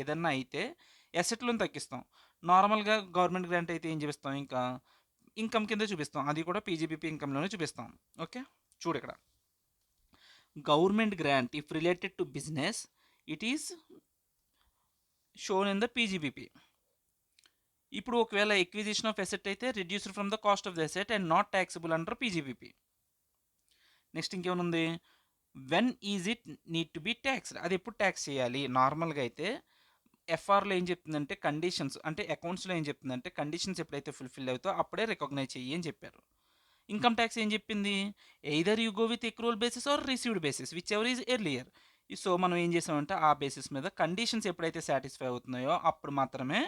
ఏదన్నా అయితే ఎసెట్లను తగ్గిస్తాం. నార్మల్గా గవర్నమెంట్ గ్రాంట్ అయితే ఏం చూపిస్తాం, ఇంకా ఇన్కమ్ కింద చూపిస్తాం, అది కూడా PGBP ఇన్కమ్లోనే చూపిస్తాం. ఓకే, చూడు ఇక్కడ, government grant if related to business it is shown in the PGBP. ఇప్పుడు ఒకవేళ ఎక్విజిషన్ ఆఫ్ ఎసెట్ అయితే reduced from the cost of the asset and not taxable under PGBP. Next ఇంకేముంది, when is it need to be taxed, అది ఎప్పుడు tax చేయాలి. నార్మల్గా అయితే FRలో ఏం చెప్తుందంటే కండిషన్స్, అంటే అకౌంట్స్లో ఏం చెప్తుందంటే కండిషన్స్ ఎప్పుడైతే ఫుల్ఫిల్ అవుతాయో అప్పుడే రికగ్నైజ్ చెయ్యి అని చెప్పారు. ఇన్కమ్ ట్యాక్స్ ఏం చెప్పింది, either you go with accrual basis or received basis whichever is earlier. సో మనం ఏం చేసామంటే ఆ బేసిస్ మీద కండిషన్స్ ఎప్పుడైతే సాటిస్ఫై అవుతున్నాయో అప్పుడు మాత్రమే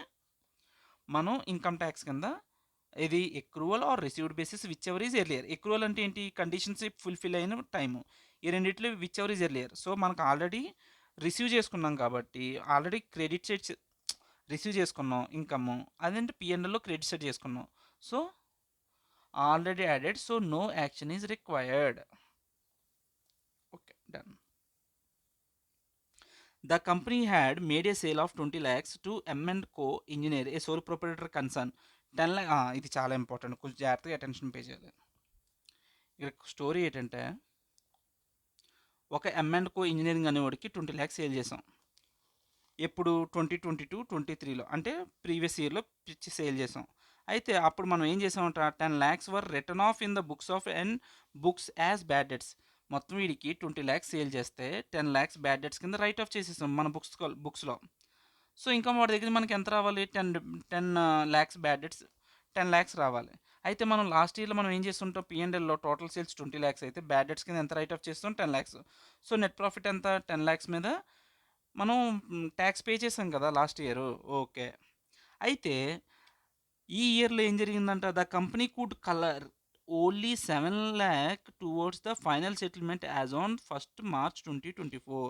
మనం ఇన్కమ్ ట్యాక్స్ కింద ఇది accrual or received basis whichever is earlier. Accrual అంటే ఏంటి, కండిషన్స్ ఫుల్ఫిల్ అయిన టైము, ఈ రెండిట్లో whichever is earlier. So మనకు ఆల్రెడీ రిసీవ్ చేసుకున్నాం కాబట్టి ఆల్రెడీ క్రెడిట్ సైడ్ రిసీవ్ చేసుకున్నాం ఇన్కమ్, అదేంటి P&Lలో క్రెడిట్ సైడ్ చేసుకున్నాం. So already added, so no action is required. Okay, done. The company had made a sale of 20 lakhs to M&Co Engineer, a sole proprietor concern. 10 lakh, ఇది చాలా important, కొంచెం జాగ్రత్తగా attention pay చేయాలి. ఇక్కడ story ఏంటంటే, ఒక M&Co engineering అనేవాడికి 20 lakhs sale చేసాం. ఎప్పుడు 2022-23లో, అంటే ప్రీవియస్ ఇయర్లో పిచ్చి సేల్ చేసాం. అయితే అప్పుడు మనం ఏం చేసామంట, 10 lakhs were return off in the books of and books as bad debts. మొత్తం వీడికి 20 lakhs సేల్ చేస్తే 10 lakhs బ్యాడ్ డెట్స్ కింద రైట్ ఆఫ్ చేసేసాం మన బుక్స్లో. సో ఇంకా వాడి దగ్గర మనకి ఎంత రావాలి, 10 lakhs బ్యాడ్ డెట్స్ 10 lakhs రావాలి. అయితే మనం లాస్ట్ ఇయర్లో మనం ఏం చేస్తుంటాం, P&Lలో టోటల్ సేల్స్ 20 lakhs అయితే బ్యాడ్ డెట్స్ కింద ఎంత రైట్ ఆఫ్ చేస్తాం, 10 lakhs. సో నెట్ ప్రాఫిట్ ఎంత, 10 lakhs మీద మనం ట్యాక్స్ పే చేసాం కదా లాస్ట్ ఇయర్. ఓకే, అయితే ఈ ఇయర్లో ఏం జరిగిందంట, the company could colour only 7 lakh towards the final settlement as on 1st March 2024.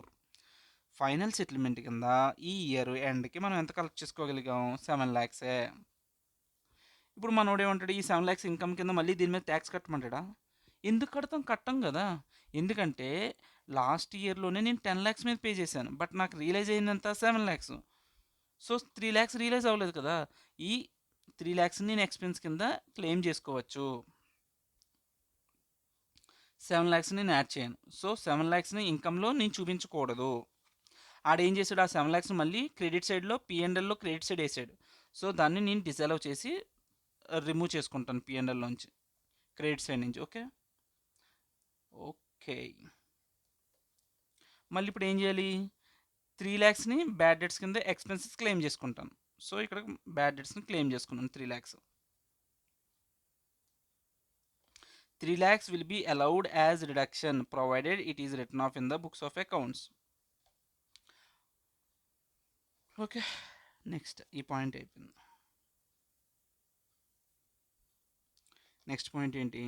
Final settlement కింద ఈ ఇయర్ ఎండ్కి మనం ఎంత కలెక్ట్ చేసుకోగలిగాం, 7 lakhs. ఇప్పుడు మనోడు ఏమంటాడు, ఈ 7 lakhs ఇన్కమ్ కింద మళ్ళీ దీని మీద ట్యాక్స్ కట్టమంటాడా? ఎందుకు కట్టం కదా, ఎందుకంటే లాస్ట్ ఇయర్లోనే నేను 10 lakhs మీద పే చేశాను, బట్ నాకు రియలైజ్ అయిందంత 7 lakhs. సో 3 lakhs రియలైజ్ అవ్వలేదు కదా, ఈ 3 lakhs నేను ఎక్స్పెన్స్ కింద క్లెయిమ్ చేసుకోవచ్చు. 7 lakhs నేను యాడ్ చేయను. సో 7 lakhsని ఇన్కమ్లో నేను చూపించకూడదు. ఆడేం చేశాడు, ఆ 7 lakhs మళ్ళీ క్రెడిట్ సైడ్లో P&Lలో క్రెడిట్ సైడ్ వేసాడు. సో దాన్ని నేను డిసలవ్ చేసి రిమూవ్ చేసుకుంటాను P&Lలోంచి, క్రెడిట్ సైడ్ నుంచి. Okay, okay. మళ్ళీ ఇప్పుడు ఏం చేయాలి, 3 lakhsని బ్యాడ్ డెట్స్ కింద ఎక్స్పెన్సెస్ క్లెయిమ్ చేసుకుంటాను. సో ఇక్కడ బ్యాడ్ డెట్స్ని క్లెయిమ్ చేసుకున్నాను 3 lakhs. 3 lakhs will be allowed as reduction provided it is written off in the books of accounts. Okay, next ఈ పాయింట్ అయిపోయింది. నెక్స్ట్ పాయింట్ ఏంటి,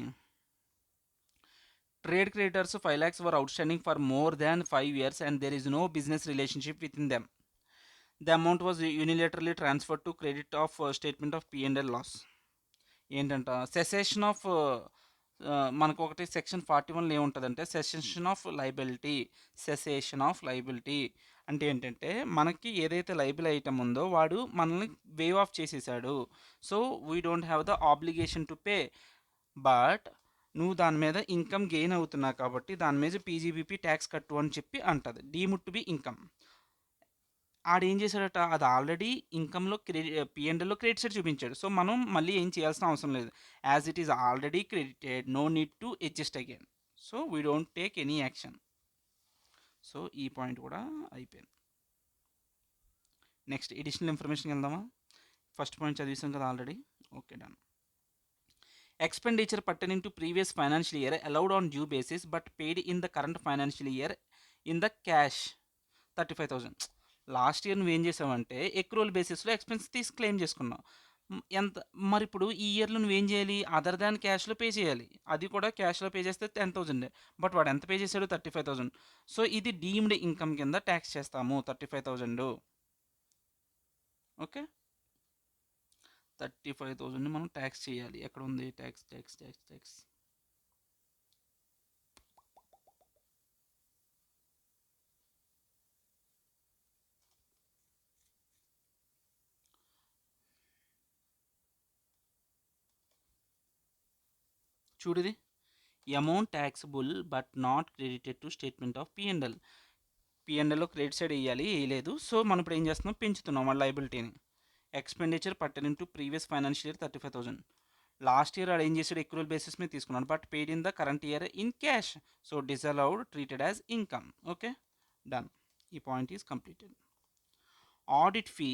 trade creditors 5 lakhs were outstanding for more than 5 years and there is no business relationship within them. The amount was unilaterally transferred to credit of statement of P&L loss. ఏంటంట, cessation of, మనకు ఒకటి section 41లో ఏముంటుందంటే cessation of liability అంటే ఏంటంటే, మనకి ఏదైతే liable item ఉందో వాడు మనల్ని వేవ్ ఆఫ్ చేసేసాడు. So we don't have the obligation to pay, but నువ్వు దాని మీద ఇన్కమ్ గెయిన్ అవుతున్నావు కాబట్టి దాని మీద PGBP ట్యాక్స్ కట్టు అని చెప్పి అంటది, డీమ్డ్ టు బి ఇన్కమ్. ఆడేం చేశాడట అది ఆల్రెడీ ఇన్కమ్‌లో పీ&ఎల్‌లో క్రెడిట్ సైడ్ చూపించాడు. సో, మనం మళ్ళీ ఏం చేయాల్సిన అవసరం లేదు. As it is already credited no need to adjust again. So, we don't take any action. So, ఈ పాయింట్ కూడా అయిపోయింది. నెక్స్ట్ అడిషనల్ ఇన్ఫర్మేషన్‌కి వెళ్దామా? ఫస్ట్ పాయింట్ చదివేసాం కదా already. Okay, done. Expenditure pertaining to previous financial year allowed on due basis but paid in the current financial year in the cash 35,000. Last year నువ్వేం చేసావంటే ఎక్రూవల్ బేసిస్లో expense తీసి claim చేసుకున్నావు. ఎంత మరి ఇప్పుడు ఈ ఇయర్లో నువ్వేం చేయాలి? అదర్ దాన్ క్యాష్లో పే చేయాలి. అది కూడా క్యాష్లో పే చేస్తే 10,000. బట్ వాడు ఎంత పే చేశాడు? 35,000. సో ఇది డీమ్డ్ ఇన్కమ్ కింద ట్యాక్స్ చేస్తాము 35,000. ఓకే, 35,000ని మనం ట్యాక్స్ చేయాలి. ఎక్కడ ఉంది ట్యాక్స్ ట్యాక్స్ ట్యాక్స్ ట్యాక్స్? చూడిది amount taxable but not credited to statement of PNL. పిఎన్ఎల్లో క్రెడిట్ సైడ్ వేయాలి, వేయలేదు. సో మనం ఇప్పుడు ఏం చేస్తున్నాం? పెంచుతున్నాం మన లైబిలిటీని. Expenditure pertaining to previous financial year 35,000. Last year ఆడు ఏం చేసాడు? ఎక్రూవల్ బేసిస్ మీద తీసుకున్నాడు but paid in the current year in cash. So disallowed treated as income. Okay, done. ఈ point is completed. Audit fee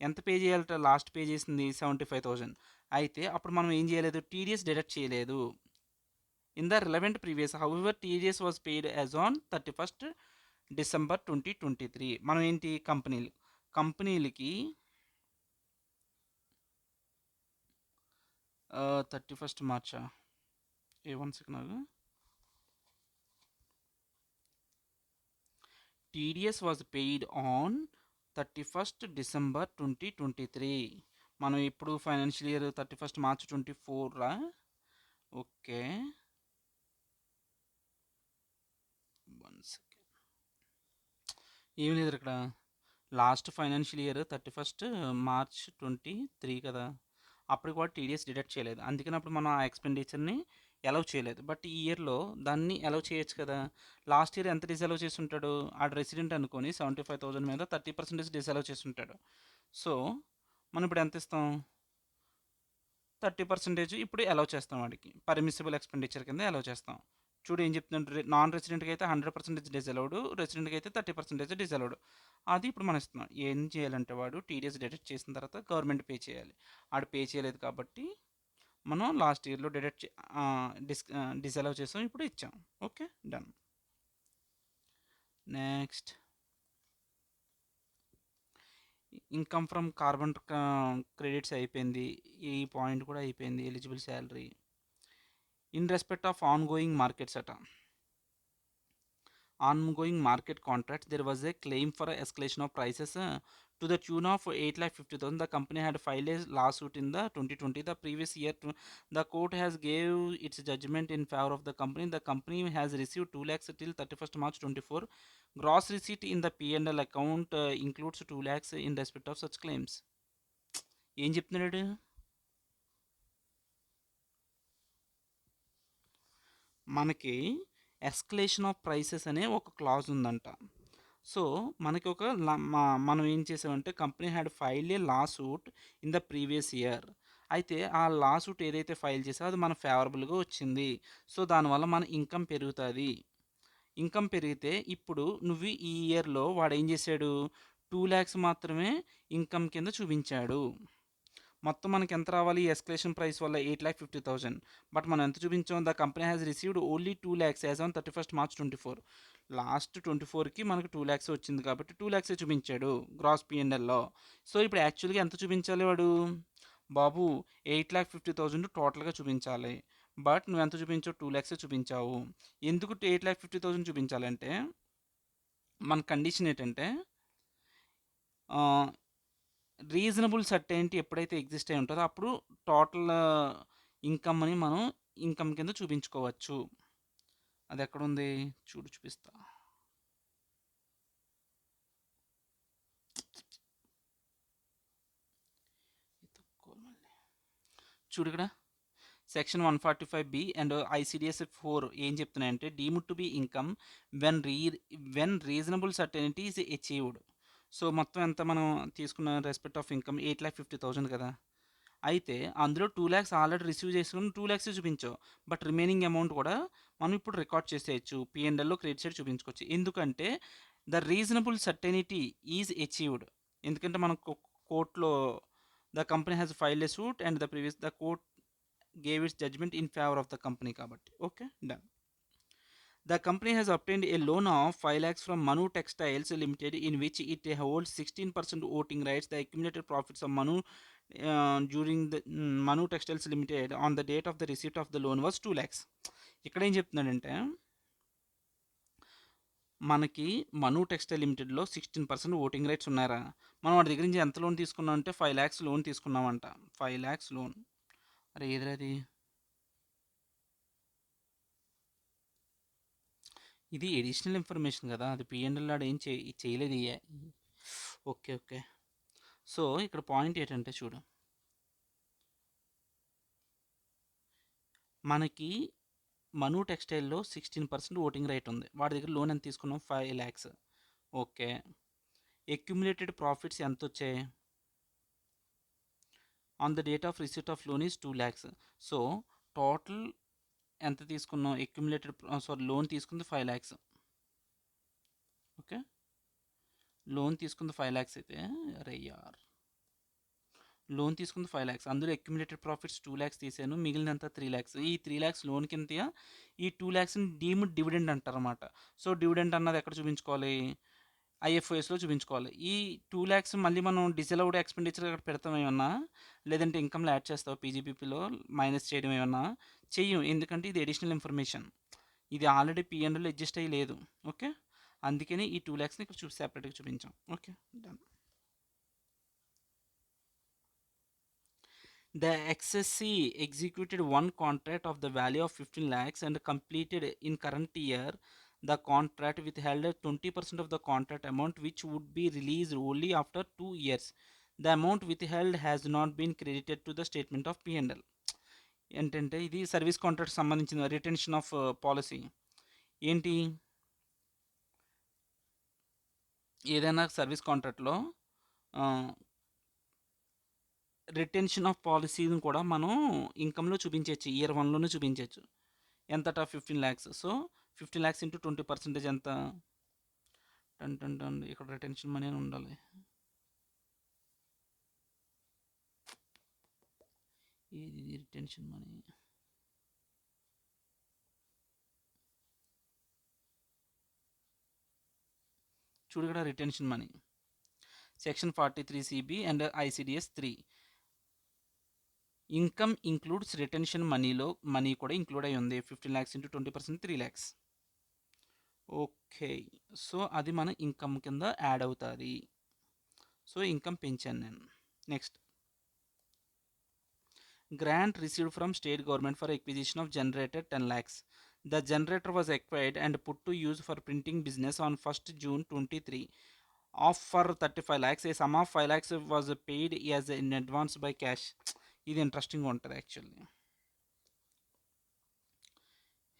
ఎంత పే చేయాలట? Last pay చేసింది 75,000. అయితే అప్పుడు మనం ఏం చేయలేదు? టీడీఎస్ డిడక్ట్ చేయలేదు. In the relevant previous, however, TDS was paid as on 31st December 2023. మనం ఏంటి? కంపెనీలకి 31st మార్చా? One second. TDS was paid on 31st December 2023. మనం ఇప్పుడు ఫైనాన్షియల్ ఇయర్ 31st March 24రా? Okay, one second. ఏం లేదు ఇక్కడ. Last financial year 31st March 23 కదా, అప్పుడు కూడా టీడీఎస్ డిడక్ట్ చేయలేదు. అందుకని అప్పుడు మనం ఆ ఎక్స్పెండిచర్ని అలౌ చేయలేదు. బట్ ఈ ఇయర్లో దాన్ని అలౌ చేయొచ్చు కదా. లాస్ట్ ఇయర్ ఎంత డిసలౌ చేసి ఉంటాడు? ఆ రెసిడెంట్ అనుకొని 75,000 మీద 30% డిసలౌ చేసి ఉంటాడు. సో మనం ఇప్పుడు ఎంత ఇస్తాం? 30% ఇప్పుడు అలౌ చేస్తాం వాడికి. పర్మిసిబుల్ ఎక్స్పెండిచర్ కింద అలౌ చేస్తాం. చూడు ఏం చెప్తుంటే, నాన్ రెసిడెంట్కి అయితే 100% డిసలౌడ్, రెసిడెంట్కి అయితే 30% డిసలౌడ్. అది ఇప్పుడు మనం ఇస్తున్నాం. ఏం చేయాలంటే వాడు టీడీఎస్ డిడక్ట్ చేసిన తర్వాత గవర్నమెంట్ పే చేయాలి. ఆడు పే చేయలేదు కాబట్టి మనం లాస్ట్ ఇయర్లో డిసలౌ చేసాం, ఇప్పుడు ఇచ్చాం. Okay, done. Next income from carbon credits అయిపోయింది. ఈ పాయింట్ కూడా అయిపోయింది. Eligible salary in respect of on going markets అట. ongoing market contracts, there was a claim for a escalation of prices to the tune of 8,50,000. The company had filed a lawsuit in the 2020. The previous year, the court has gave its judgment in favor of the company. The company has received 2 lakhs till 31st March 24. Gross receipt in the P&L account includes 2 lakhs in respect of such claims. ఏం చెప్తున్నాడు? మనకి escalation of prices అనే ఒక clause ఉందంట. So మనకి ఒక మనం ఏం చేసామంటే company had file A law suit in the previous year. అయితే ఆ లా సూట్ ఏదైతే ఫైల్ చేసామో అది మన ఫేవరబుల్గా వచ్చింది. సో దానివల్ల మన ఇన్కమ్ పెరుగుతుంది. ఇన్కమ్ పెరిగితే ఇప్పుడు నువ్వు ఈ ఇయర్లో వాడు ఏం చేశాడు? 2 lakhs మాత్రమే ఇన్కమ్ కింద చూపించాడు. మొత్తం మనకి ఎంత రావాలి? ఎస్కలేషన్ ప్రైస్ వల్ల 8,50,000. బట్ మనం ఎంత చూపించాం? The company has received only 2 lakhs as on 31st March 24. Last 24కి మనకు 2 lakhs వచ్చింది కాబట్టి 2 lakhs చూపించాడు గ్రాస్ పిఎన్ఎల్లో. సో ఇప్పుడు యాక్చువల్గా ఎంత చూపించాలి వాడు? బాబు 8,50,000 టోటల్గా చూపించాలి. బట్ నువ్వు ఎంత చూపించావు? 2 lakhs చూపించావు. ఎందుకు 8,50,000 చూపించాలంటే మన కండిషన్ ఏంటంటే రీజనబుల్ సర్టెనిటీ ఎప్పుడైతే ఎగ్జిస్ట్ అయి ఉంటుందో అప్పుడు టోటల్ ఇన్కమ్ అని మనం ఇన్కమ్ కింద చూపించుకోవచ్చు. అది ఎక్కడుంది? చూపిస్తా. చూడు ఇక్కడ సెక్షన్ 145B అండ్ ICDS 4 ఏం చెప్తున్నాయంటే deemed to be income when reasonable certainty is achieved. So, మొత్తం ఎంత మనం తీసుకున్న రెస్పెక్ట్ ఆఫ్ ఇన్‌కమ్ 8,50,000 కదా! అయితే అందులో 2,00,000 ఆల్రెడీ రిసీవ్ చేసుకొని 2,00,000 చూపించావు. బట్ రిమైనింగ్ అమౌంట్ కూడా మనం ఇప్పుడు రికార్డ్ చేసేయొచ్చు. పీ&ఎల్‌లో క్రెడిట్ సైడ్ చూపించుకోవచ్చు. ఎందుకంటే the reasonable certainty is achieved. ఎందుకంటే మనం కోర్ట్‌లో the company has filed a suit and the court gave its judgement in favour of the company కాబట్టి. Okay. Done. The company has obtained a loan of 5 lakhs from Manu Textiles Limited, in which it holds 16% voting rights. The accumulated profits of Manu during the Manu Textiles Limited on the date of the receipt of the loan was 2 lakhs. ఇక్కడ ఏం చెప్తున్నాడంటే మనకి మను textile లిమిటెడ్లో 16% voting rights ఉన్నారా, మనం వాడి దగ్గర నుంచి ఎంత లోన్ తీసుకున్నాం అంటే 5 lakhs లోన్ తీసుకున్నామంట. 5 lakhs loan. అరే ఏదిరా ఇది ఎడిషనల్ ఇన్ఫర్మేషన్ కదా, అది పిఎన్ఎల్ ఆడ ఏం చేయలేదు ఓకే ఓకే. సో ఇక్కడ పాయింట్ ఏంటంటే చూడు, మనకి మను టెక్స్టైల్లో 16% ఓటింగ్ రైట్ ఉంది. వాడి దగ్గర లోన్ ఎంత తీసుకున్నాం? 5 lakhs. ఓకే. అక్యుములేటెడ్ ప్రాఫిట్స్ ఎంత వచ్చాయి? On the date of receipt of loan is 2 lakhs. So total ఎంత తీసుకున్నాం? లోన్ తీసుకుంది 5 lakhs. ఓకే. లోన్ తీసుకుంది 5 lakhs అయితే అరే యార్, లోన్ తీసుకుంది 5 lakhs, అందులో అక్యుములేటెడ్ ప్రాఫిట్స్ 2 lakhs తీసాను, మిగిలినంత 3 lakhs. ఈ 3 lakhs లోన్ కింద, ఈ 2 lakhsని డీమ్డ్ డివిడెండ్ అంటారన్నమాట. సో డివిడెండ్ అన్నది ఎక్కడ చూపించుకోవాలి? ఐఎఫ్ఓఎస్లో చూపించుకోవాలి. ఈ 2 lakhs మళ్ళీ మనం డిసలౌడ్ ఎక్స్పెండిచర్ అక్కడ పెడతాం ఏమన్నా, లేదంటే ఇన్కమ్లో యాడ్ చేస్తావు పీజీపీపీలో మైనస్ చేయడం ఏమన్నా చెయ్యం, ఎందుకంటే ఇది అడిషనల్ ఇన్ఫర్మేషన్. ఇది ఆల్రెడీ పిఎన్ఎల్లో అడ్జస్ట్ అయ్యి లేదు. ఓకే. అందుకని ఈ 2 lakhsని ఇక్కడ సెపరేట్గా చూపించాం. Okay done. The XSC executed one contract of the value of 15 lakhs and completed in current year. The contract withheld 20% of the contract amount, which would be released only after 2 years. The amount withheld has not been credited to the statement of P&L. ఏంటంటే ఇది service contract సంబంధించిన retention of policy. ఏంటి, ఏదైనా service కాంట్రాక్ట్లో retention of పాలసీని కూడా మనం ఇన్కమ్లో చూపించవచ్చు, year 1లోనే చూపించవచ్చు. ఎంతట 15 lakhs. సో 15 lakhs ఇంటూ 20% ఎంత? ఇక్కడ రిటెన్షన్ మనీ అని ఉండాలి. ఇది రిటెన్షన్ మనీ, చూడు ఇక్కడ retention money section 43CB and ICDS 3. Income includes retention మనీలో మనీ కూడా ఇంక్లూడ్ అయి ఉంది. 15 lakhs into 20% 3 lakhs. Okay. So అది మన ఇన్కమ్ కింద యాడ్ అవుతుంది. సో ఇన్కమ్ పెంచాను నేను. Next, grant received from state government for acquisition of generator 10 lakhs. The generator was acquired and put to use for printing business on 1st June 23. Off for 35 lakhs. A sum of 5 lakhs was paid as in advance by cash. ఇది interesting ఉంటుంది actually,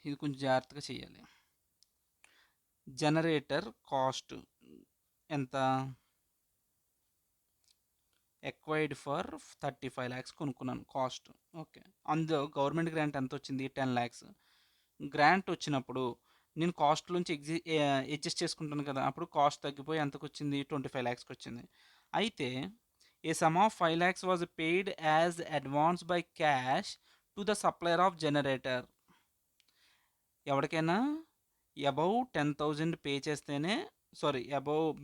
ఇది కొంచెం జాగ్రత్తగా చేయాలి. Generator cost ఎంత? Acquired for 35 lakhs కొనుక్కున్నాను cost. Okay. అందులో government grant ఎంత వచ్చింది? 10 lakhs. గ్రాంట్ వచ్చినప్పుడు నేను కాస్ట్లోంచి అడ్జస్ట్ చేసుకుంటాను కదా, అప్పుడు కాస్ట్ తగ్గిపోయి ఎంతకు వచ్చింది? 25 lakhsకి వచ్చింది. అయితే a sum of 5 lakhs was paid as advance by cash to the supplier of generator. ఎవరికైనా అబౌవ్ 10,000 పే చేస్తేనే,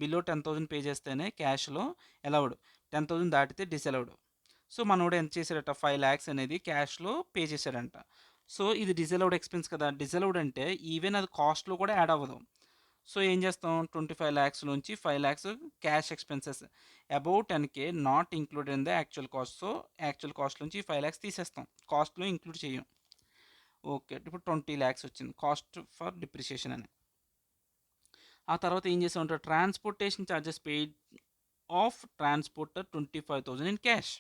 బిలో 10,000 పే చేస్తేనే క్యాష్లో అలౌడ్, 10,000 దాటితే డిసలౌడ్. సో మనోడు ఎంత చేశాడట? 5 lakhs అనేది క్యాష్లో పే చేశాడంట. సో ఇది డిసలౌడ్ ఎక్స్పెన్స్ కదా, డిసలౌడ్ అంటే ఈవెన్ అది కాస్ట్లో కూడా యాడ్ అవ్వదు. సో ఏం చేస్తాం? 25 lakhs నుంచి 5 lakhs cash expenses above 10K not included in the actual cost. So actual cost నుంచి 5 lakhs తీసేస్తాం, కాస్ట్లో ఇంక్లూడ్ చేయం. ఓకే. ఇప్పుడు 20 lakhs వచ్చింది కాస్ట్ ఫర్ డిప్రిషియేషన్ అని. ఆ తర్వాత ఏం చేసామంటే transportation charges paid of transporter 25,000 in cash.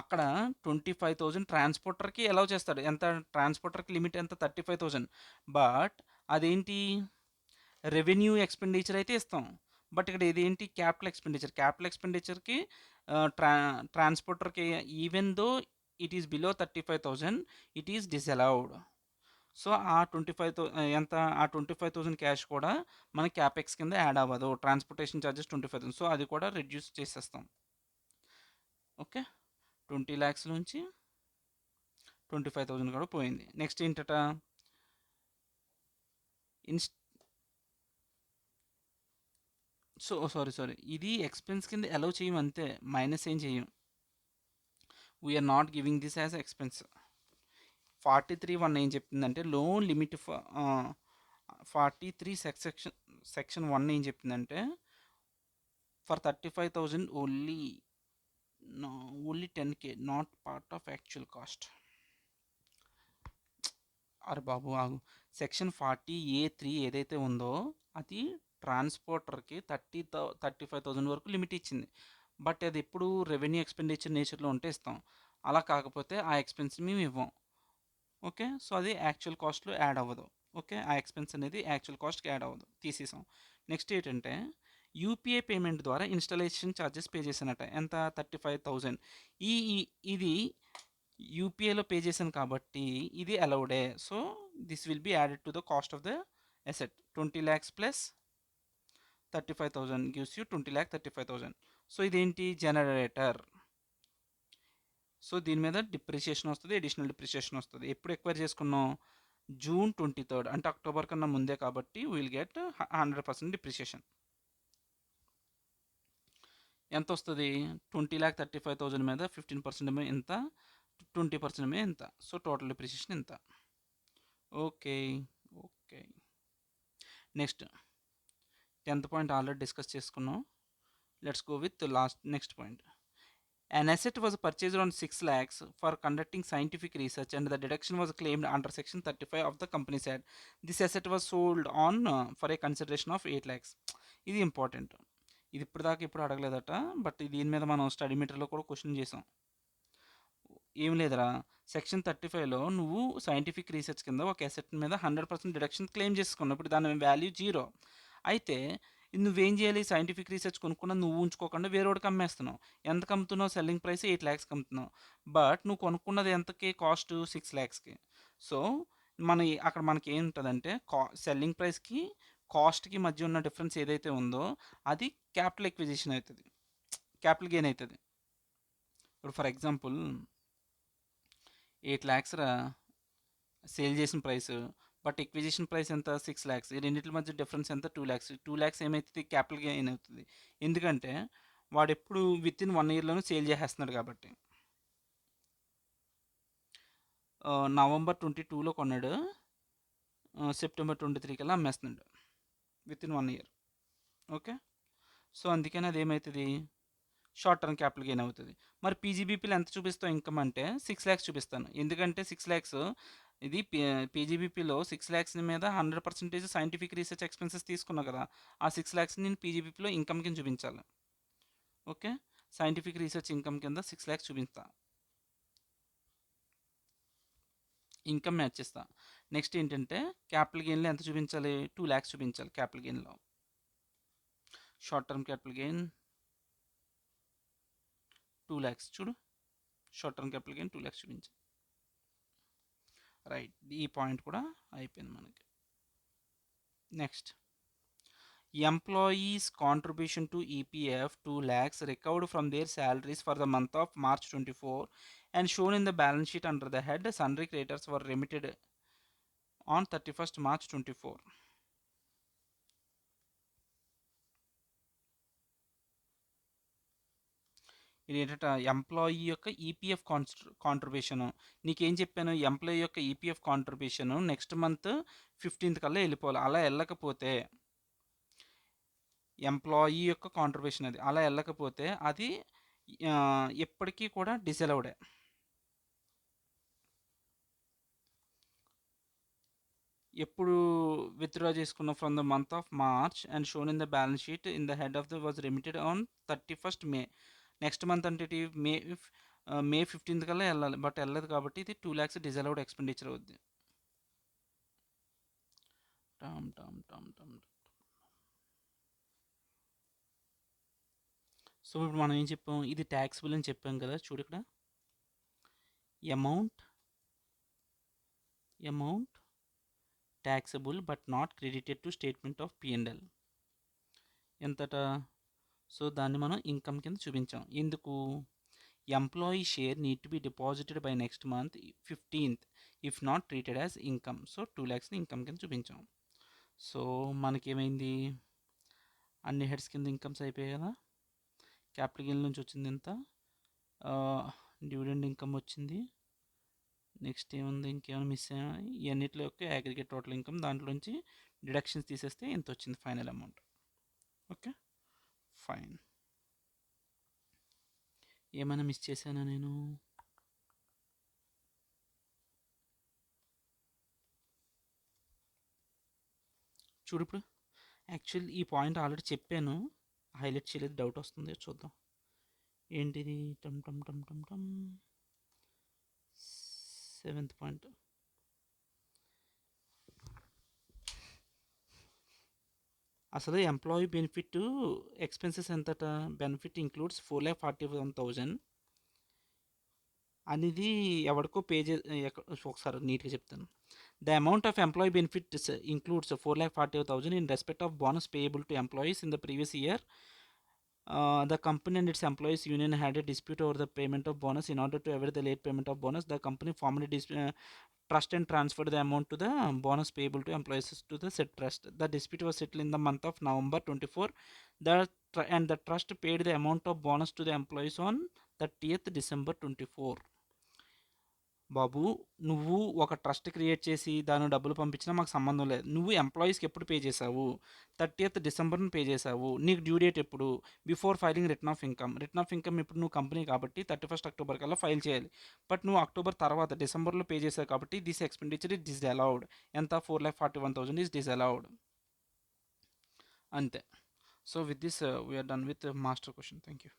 అక్కడ 25,000 ట్రాన్స్పోర్టర్కి అలౌ చేస్తాడు. ఎంత? ట్రాన్స్పోర్టర్కి లిమిట్ ఎంత? 35,000. బట్ అదేంటి, రెవెన్యూ ఎక్స్పెండిచర్ అయితే ఇస్తాం, బట్ ఇక్కడ ఇదేంటి క్యాపిటల్ ఎక్స్పెండిచర్కి ట్రాన్స్పోర్టర్కి even though it is below 35,000 it is disallowed. So ఆ 25,000 క్యాష్ కూడా మన క్యాపెక్స్ కింద యాడ్ అవ్వదు. ట్రాన్స్పోర్టేషన్ ఛార్జెస్ 25,000, సో అది కూడా రిడ్యూస్ చేసేస్తాం. ఓకే, 20 lakhs నుంచి 25,000 కూడా పోయింది. నెక్స్ట్ ఏంటట, ఇన్స్ సారీ, ఇది ఎక్స్పెన్స్ కింద అలౌ చేయం అంతే, మైనస్ ఏం చేయం. We're not giving this as expense. 43(1) ఏం చెప్తుందంటే లోన్ లిమిట్ 43 సెక్షన్ 1 ఏం చెప్తుందంటే for 35,000 only 10K not part of actual cost. అరే బాబు ఆగు, సెక్షన్ 40A(3) ఏదైతే ఉందో అది ట్రాన్స్పోర్టర్కి 35,000 వరకు లిమిట్ ఇచ్చింది. బట్ అది ఎప్పుడు రెవెన్యూ ఎక్స్పెండిచర్ నేచర్లో ఉంటే ఇస్తాం, అలా కాకపోతే ఆ ఎక్స్పెన్స్ మేము ఇవ్వం. ఓకే, సో అది యాక్చువల్ కాస్ట్లో యాడ్ అవ్వదు. ఓకే, ఆ ఎక్స్పెన్స్ అనేది యాక్చువల్ కాస్ట్కి యాడ్ అవ్వదు, తీసేసాం. నెక్స్ట్ ఏంటంటే యూపీఐ పేమెంట్ ద్వారా ఇన్స్టాలేషన్ ఛార్జెస్ పే చేశానట, ఎంత 35,000. ఇది యూపీఐలో పే చేశాను కాబట్టి ఇది అలౌడే. So this will be added to the cost of the asset. 20 lakhs plus 35,000 gives you 20,35,000. So ఇదేంటి, జనరేటర్. సో దీని మీద డిప్రిషియేషన్ వస్తుంది, అడిషనల్ డిప్రిషియేషన్ వస్తుంది. ఎప్పుడు ఎక్వైర్ చేసుకున్నాం, June 23rd, అంటే అక్టోబర్ కన్నా ముందే, కాబట్టి విల్ గెట్ 100% డిప్రిషియేషన్. ఎంత వస్తుంది, 20,35,000 మీద 15% ఏమో ఎంత, 20% ఏమో ఎంత, సో టోటల్ డిప్రిషియేషన్ ఎంత. Okay, next 10th point already discuss చేసుకున్నాం. Let's go with next point. An asset was purchased on 6 lakhs for conducting scientific research and the deduction was claimed under section 35 of the Companies Act. This asset was sold on for a consideration of 8 lakhs. ఇది important, ఇది ఇప్పుడు అడగలేదట, but దీని మీద మనం study మెటీరియల్లో కూడా question చేసాం. ఏం లేదురా, సెక్షన్ 35లో నువ్వు సైంటిఫిక్ రీసెర్చ్ కింద ఒక అసెట్ మీద 100% డిడక్షన్ క్లెయిమ్ చేసుకున్నావు. ఇప్పుడు దాని వాల్యూ 0 అయితే నువ్వేం చేయాలి, సైంటిఫిక్ రీసెర్చ్ కొనుక్కున్నా నువ్వు ఉంచుకోకుండా వేరేవాడికి అమ్మేస్తున్నావు. ఎంతకు అమ్ముతున్నావు, సెల్లింగ్ ప్రైస్ 8 lakhs అమ్ముతున్నావు, బట్ నువ్వు కొనుక్కున్నది ఎంతకి, కాస్ట్ 6 lakhsకి. సో అక్కడ మనకి ఏంటంటే సెల్లింగ్ ప్రైస్కి కాస్ట్కి మధ్య ఉన్న డిఫరెన్స్ ఏదైతే ఉందో అది క్యాపిటల్ ఎక్విజిషన్ అవుతుంది, క్యాపిటల్ గెయిన్ అవుతుంది. ఇప్పుడు ఫర్ ఎగ్జాంపుల్ 8 lakhs సేల్ చేసిన ప్రైస్, బట్ ఎక్విజిషన్ ప్రైస్ ఎంత, 6 lakhs. ఈ రెండింటి మధ్య డిఫరెన్స్ ఎంత, 2 lakhs. 2 lakhs ఏమవుతుంది, క్యాపిటల్ గెయిన్ అవుతుంది. ఎందుకంటే వాడు ఎప్పుడు విత్ ఇన్ 1 yearలోనే సేల్ చేసేస్తున్నాడు కాబట్టి. నవంబర్ 22లో కొన్నాడు, సెప్టెంబర్ 23 కల్లా అమ్మేస్తున్నాడు, within 1 year. Okay, so అందుకని అది ఏమవుతుంది, షార్ట్ టర్మ్ క్యాపిటల్ గెయిన్ అవుతుంది. మరి పీజీబీపీలో ఎంత చూపిస్తావు ఇన్కమ్ అంటే 6 lakhs చూపిస్తాను. ఎందుకంటే 6 lakhs ఇది పీజీబీపీలో 6 lakhs మీద 100% సైంటిఫిక్ రీసెర్చ్ ఎక్స్పెన్సెస్ తీసుకున్నావు కదా, ఆ 6 lakhs నేను పీజీబీపీలో ఇన్కమ్ కింద చూపించాలి. ఓకే, సైంటిఫిక్ రీసెర్చ్ ఇన్కమ్ కింద 6 lakhs చూపిస్తా, ఇన్కమ్ మ్యాచ్ చేస్తా. నెక్స్ట్ ఏంటంటే క్యాపిటల్ గెయిన్లో ఎంత చూపించాలి, 2 lakhs చూపించాలి క్యాపిటల్ గెయిన్లో. Short term capital gain 2 lakhs, చూడు short term capital gain 2 lakhs చూపించాలి. రైట్, ఈ పాయింట్ కూడా అయిపోయింది మనకి. Next, employees contribution to EPF 2 lakhs recovered from their salaries for the month of March 24 and shown in the balance sheet under the head sundry creditors were remitted on 31st March 24. ఇది ఏంటంటే employee యొక్క EPF contribution. నీకేం చెప్పాను, employee యొక్క EPF contribution next month 15th కల్లా వెళ్ళిపోవాలి. అలా వెళ్ళకపోతే ఎంప్లాయీ యొక్క కాంట్రిబ్యూషన్ అది అలా వెళ్ళకపోతే అది ఎప్పటికీ కూడా డిసలౌడే. ఎప్పుడు విత్డ్రా చేసుకున్న from the month of March and shown in the balance sheet in the head of the was remitted on 31st May. Next month అంటే మే 15th కల్లా వెళ్ళాలి, బట్ వెళ్ళదు కాబట్టి ఇది 2 lakhs డిజలౌడ్ ఎక్స్పెండిచర్ అవుద్ది. టమ్ టమ్ టమ్ టమ్ సో ఇప్పుడు మనం ఏం చెప్పాం, ఇది ట్యాక్సిబుల్ అని చెప్పాం కదా. చూడు ఇక్కడ amount taxable but not credited to statement of P&L ఎంతట. సో దాన్ని మనం ఇన్కమ్ కింద చూపించాం. ఎందుకు, employee share need to be deposited by next month 15th if not treated as income. So 2 lakhsని ఇన్కమ్ కింద చూపించాం. సో మనకేమైంది, అన్ని హెడ్స్ కింద ఇన్కమ్స్ అయిపోయాయి కదా. క్యాపిటల్ గెయిన్ నుంచి వచ్చింది ఎంత, డివిడెండ్ ఇన్కమ్ వచ్చింది. నెక్స్ట్ ఏముంది, ఇంకేమైనా మిస్ అయ్యా, ఇవన్నిట్లో యొక్క అగ్రిగేట్ టోటల్ ఇన్కమ్, దాంట్లోంచి డిడక్షన్స్ తీసేస్తే ఎంత వచ్చింది ఫైనల్ అమౌంట్. Okay fine. ఏమైనా మిస్ చేశానా నేను? చూడు ఇప్పుడు యాక్చువల్ ఈ పాయింట్ ఆల్రెడీ చెప్పాను, హైలైట్ చేయలేదు, డౌట్ వస్తుంది, చూద్దాం ఏంటిది. టమ్ టమ్ టమ్ టమ్ టమ్ 7th పాయింట్. అసలు ఎంప్లాయీ బెనిఫిట్ ఎక్స్పెన్సెస్ ఎంతట, బెనిఫిట్ ఇంక్లూడ్స్ 4,41,000 అనేది ఎవరికో పే ఒకసారి నీట్గా చెప్తాను. The amount of employee benefits includes 4,41,000 in respect of bonus payable to employees in the previous year. The company and its employees union had a dispute over the payment of bonus. In order to avoid the late payment of bonus, the company formed a trust and transferred the amount to the bonus payable to employees to the said trust. The dispute was settled in the month of November 24. And the trust paid the amount of bonus to the employees on 30th December 24. బాబు, నువ్వు ఒక trust create చేసి దాని డబ్బులు పంపించినా మాకు సంబంధం లేదు. నువ్వు ఎంప్లాయీస్కి ఎప్పుడు పే చేసావు, 30th డిసెంబర్ని పే చేసావు. నీకు డ్యూ డేట్ ఎప్పుడు, before filing return of income. Return of income ఇప్పుడు నువ్వు కంపెనీ కాబట్టి 31st అక్టోబర్ కల్లా ఫైల్ చేయాలి. బట్ నువ్వు అక్టోబర్ తర్వాత డిసెంబర్లో పే చేసావు కాబట్టి దిస్ ఎక్స్పెండిచర్ ఇస్ డిసలౌడ్. ఎంత, 4,41,000 ఈస్ డిసలౌడ్. అంతే. So with this we're done with master question. Thank you.